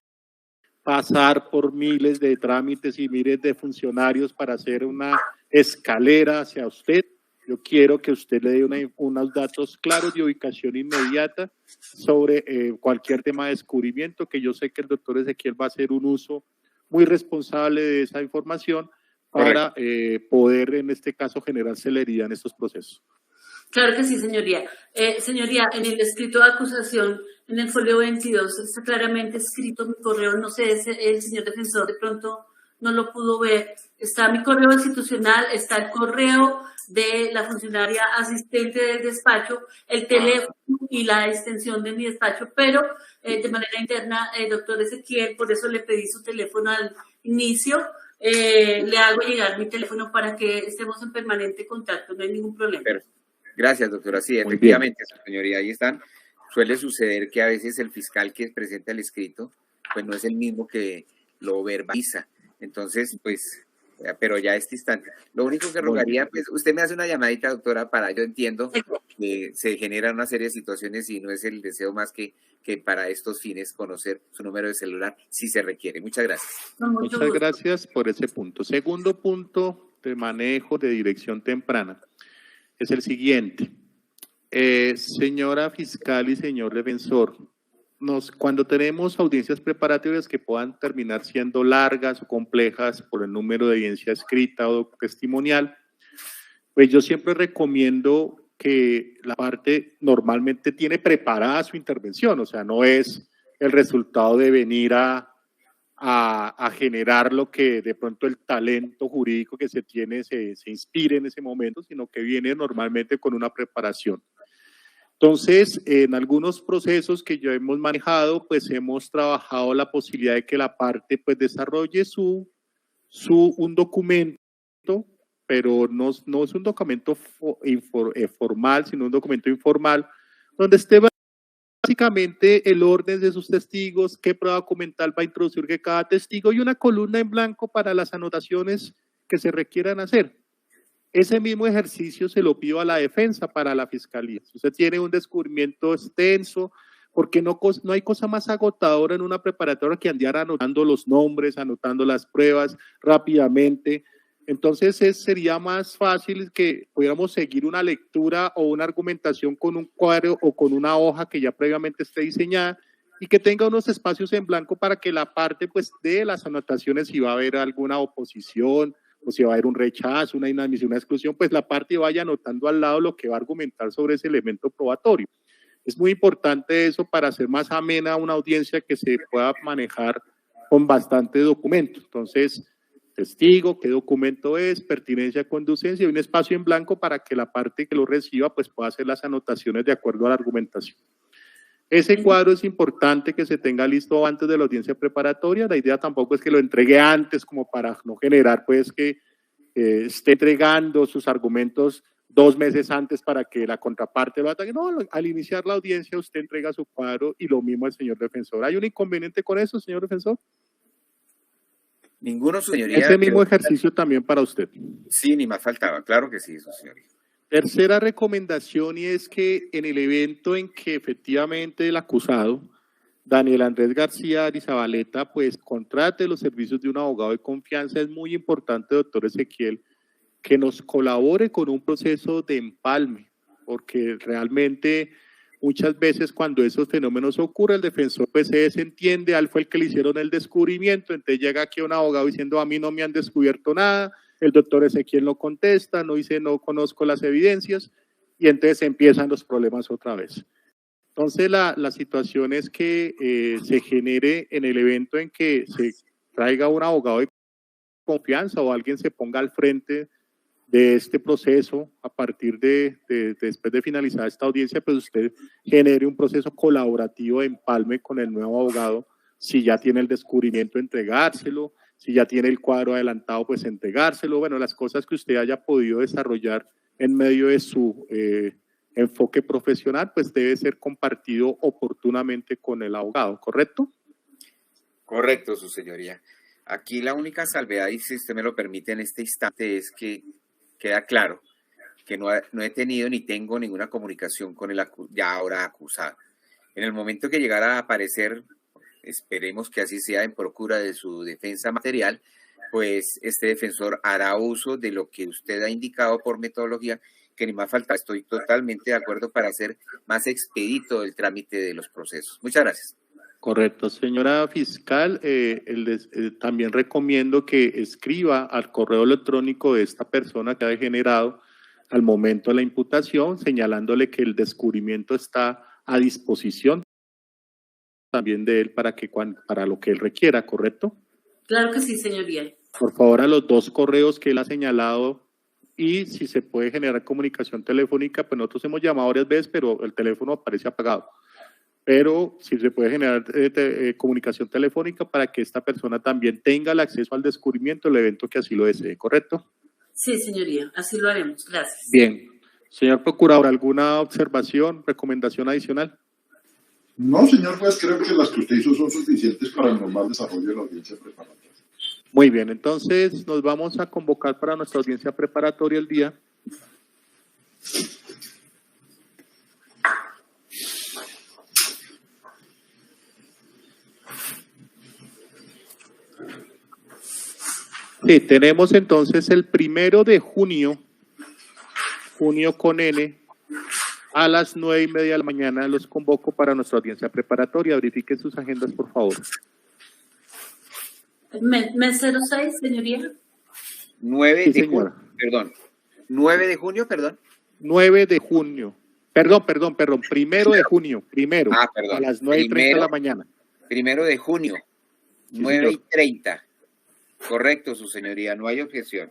pasar por miles de trámites y miles de funcionarios para hacer una escalera hacia usted. Yo quiero que usted le dé unos datos claros de ubicación inmediata sobre cualquier tema de descubrimiento, que yo sé que el doctor Ezequiel va a hacer un uso muy responsable de esa información para poder, en este caso, generar celeridad en estos procesos. Claro que sí, señoría. Señoría, en el escrito de acusación, en el folio 22, está claramente escrito mi correo, no sé, el señor defensor de pronto no lo pudo ver. Está mi correo institucional, está el correo de la funcionaria asistente del despacho, el teléfono y la extensión de mi despacho, pero de manera interna, doctor Ezequiel, por eso le pedí su teléfono al inicio. Le hago llegar mi teléfono para que estemos en permanente contacto, no hay ningún problema. Gracias, doctora. Sí, efectivamente, señoría, ahí están. Suele suceder que a veces el fiscal que presenta el escrito, pues no es el mismo que lo verbaliza. Entonces, pues, pero ya este instante. Lo único que rogaría, pues, usted me hace una llamadita, doctora, yo entiendo que se generan una serie de situaciones y no es el deseo más que para estos fines conocer su número de celular, si se requiere. Muchas gracias. Muchas gracias por ese punto. Segundo punto de manejo de dirección temprana es el siguiente. Señora fiscal y señor defensor, cuando tenemos audiencias preparatorias que puedan terminar siendo largas o complejas por el número de audiencia escrita o testimonial, pues yo siempre recomiendo que la parte normalmente tiene preparada su intervención, o sea, no es el resultado de venir a generar lo que de pronto el talento jurídico que se tiene se inspire en ese momento, sino que viene normalmente con una preparación. Entonces, en algunos procesos que ya hemos manejado, pues hemos trabajado la posibilidad de que la parte pues desarrolle un documento, pero no es un documento formal, sino un documento informal, donde esté básicamente el orden de sus testigos, qué prueba documental va a introducir que cada testigo y una columna en blanco para las anotaciones que se requieran hacer. Ese mismo ejercicio se lo pido a la defensa para la fiscalía. Si usted tiene un descubrimiento extenso, porque no hay cosa más agotadora en una preparatoria que andar anotando los nombres, anotando las pruebas rápidamente. Entonces sería más fácil que pudiéramos seguir una lectura o una argumentación con un cuadro o con una hoja que ya previamente esté diseñada y que tenga unos espacios en blanco para que la parte pues de las anotaciones, si va a haber alguna oposición o si va a haber un rechazo, una inadmisión, una exclusión, pues la parte vaya anotando al lado lo que va a argumentar sobre ese elemento probatorio. Es muy importante eso para hacer más amena una audiencia que se pueda manejar con bastante documento. Entonces, testigo, qué documento es, pertinencia, conducencia y un espacio en blanco para que la parte que lo reciba pues pueda hacer las anotaciones de acuerdo a la argumentación. Ese cuadro es importante que se tenga listo antes de la audiencia preparatoria. La idea tampoco es que lo entregue antes como para no generar pues que esté entregando sus argumentos 2 meses antes para que la contraparte lo ataque. No, al iniciar la audiencia usted entrega su cuadro y lo mismo al señor defensor. ¿Hay un inconveniente con eso, señor defensor? Ninguno, su señoría. Ese mismo ejercicio también para usted. Sí, ni más faltaba, claro que sí, su señoría. Tercera recomendación, y es que en el evento en que efectivamente el acusado, Daniel Andrés García Arizabaleta, pues contrate los servicios de un abogado de confianza, es muy importante, doctor Ezequiel, que nos colabore con un proceso de empalme, porque realmente muchas veces cuando esos fenómenos ocurren, el defensor pues se desentiende, al fue el que le hicieron el descubrimiento, entonces llega aquí un abogado diciendo a mí no me han descubierto nada, el doctor Ezequiel no contesta, no dice no conozco las evidencias y entonces empiezan los problemas otra vez. Entonces la situación es que se genere en el evento en que se traiga un abogado de confianza o alguien se ponga al frente de este proceso a partir de después de finalizar esta audiencia, pues usted genere un proceso colaborativo de empalme con el nuevo abogado, si ya tiene el descubrimiento, entregárselo, si ya tiene el cuadro adelantado, pues entregárselo, bueno, las cosas que usted haya podido desarrollar en medio de su enfoque profesional, pues debe ser compartido oportunamente con el abogado, ¿correcto? Correcto, su señoría. Aquí la única salvedad, y si usted me lo permite en este instante, es que queda claro que no he tenido ni tengo ninguna comunicación con el ya ahora acusado. En el momento que llegara a aparecer, esperemos que así sea en procura de su defensa material, pues este defensor hará uso de lo que usted ha indicado por metodología, que ni más falta. Estoy totalmente de acuerdo para hacer más expedito el trámite de los procesos. Muchas gracias. Correcto, señora fiscal, también recomiendo que escriba al correo electrónico de esta persona que ha degenerado al momento de la imputación, señalándole que el descubrimiento está a disposición también de él para lo que él requiera, ¿correcto? Claro que sí, señoría. Por favor, a los 2 correos que él ha señalado y si se puede generar comunicación telefónica, pues nosotros hemos llamado varias veces, pero el teléfono aparece apagado. Pero si se puede generar comunicación telefónica para que esta persona también tenga el acceso al descubrimiento del evento que así lo desee, ¿correcto? Sí, señoría, así lo haremos. Gracias. Bien. Señor Procurador, ¿alguna observación, recomendación adicional? No, señor juez, creo que las que usted hizo son suficientes para el normal desarrollo de la audiencia preparatoria. Muy bien, entonces nos vamos a convocar para nuestra audiencia preparatoria el día. Sí, tenemos entonces el 1 de junio, junio con N, a las 9:30 de la mañana. Los convoco para nuestra audiencia preparatoria. Verifiquen sus agendas, por favor. ¿Mes 06, señoría? 9 Sí, de señora. junio, perdón. 9 de junio, perdón. 9 de junio. Perdón. 1 de junio. Primero. Perdón. A las 9:30 de la mañana. 1 de junio. Sí, 9:30. Correcto, su señoría, no hay objeción.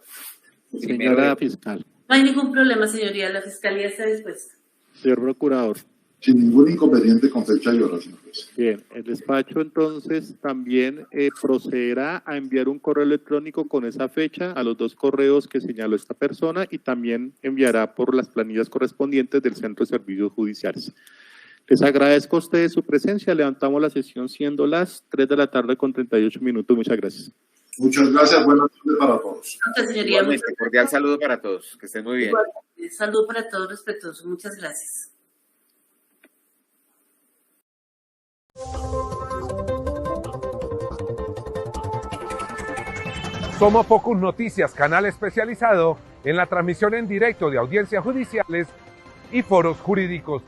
Señora fiscal. No hay ningún problema, señoría. La fiscalía está dispuesta. Señor procurador. Sin ningún inconveniente con fecha y hora, señor juez. Bien, el despacho entonces también procederá a enviar un correo electrónico con esa fecha a los 2 correos que señaló esta persona y también enviará por las planillas correspondientes del Centro de Servicios Judiciales. Les agradezco a ustedes su presencia. Levantamos la sesión siendo las 3 de la tarde con 38 minutos. Muchas gracias. Muchas gracias. Buenas tardes para todos. Muchas, señoría. Igualmente, cordial saludo para todos. Que estén muy bien. Saludo para todos respetuosos. Muchas gracias. Somos Focus Noticias, canal especializado en la transmisión en directo de audiencias judiciales y foros jurídicos.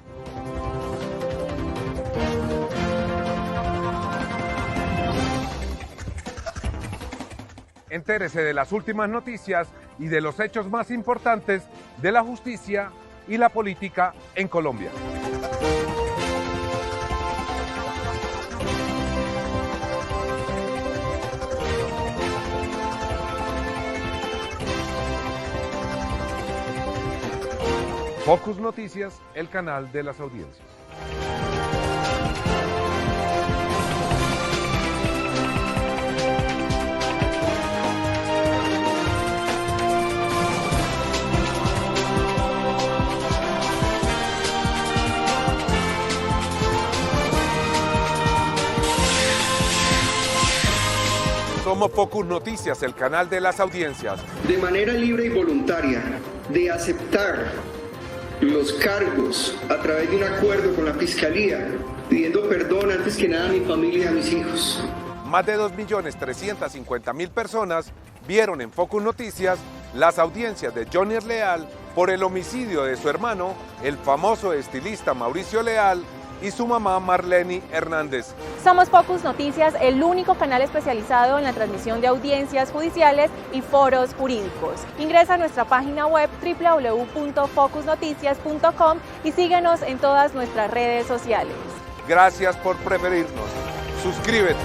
Entérese de las últimas noticias y de los hechos más importantes de la justicia y la política en Colombia. Focus Noticias, el canal de las audiencias. Somos Focus Noticias, el canal de las audiencias. De manera libre y voluntaria, de aceptar los cargos a través de un acuerdo con la Fiscalía, pidiendo perdón antes que nada a mi familia y a mis hijos. Más de 2.350.000 personas vieron en Focus Noticias las audiencias de Johnny Leal por el homicidio de su hermano, el famoso estilista Mauricio Leal, y su mamá Marlene Hernández. Somos Focus Noticias, el único canal especializado en la transmisión de audiencias judiciales y foros jurídicos. Ingresa a nuestra página web www.focusnoticias.com y síguenos en todas nuestras redes sociales. Gracias por preferirnos. Suscríbete.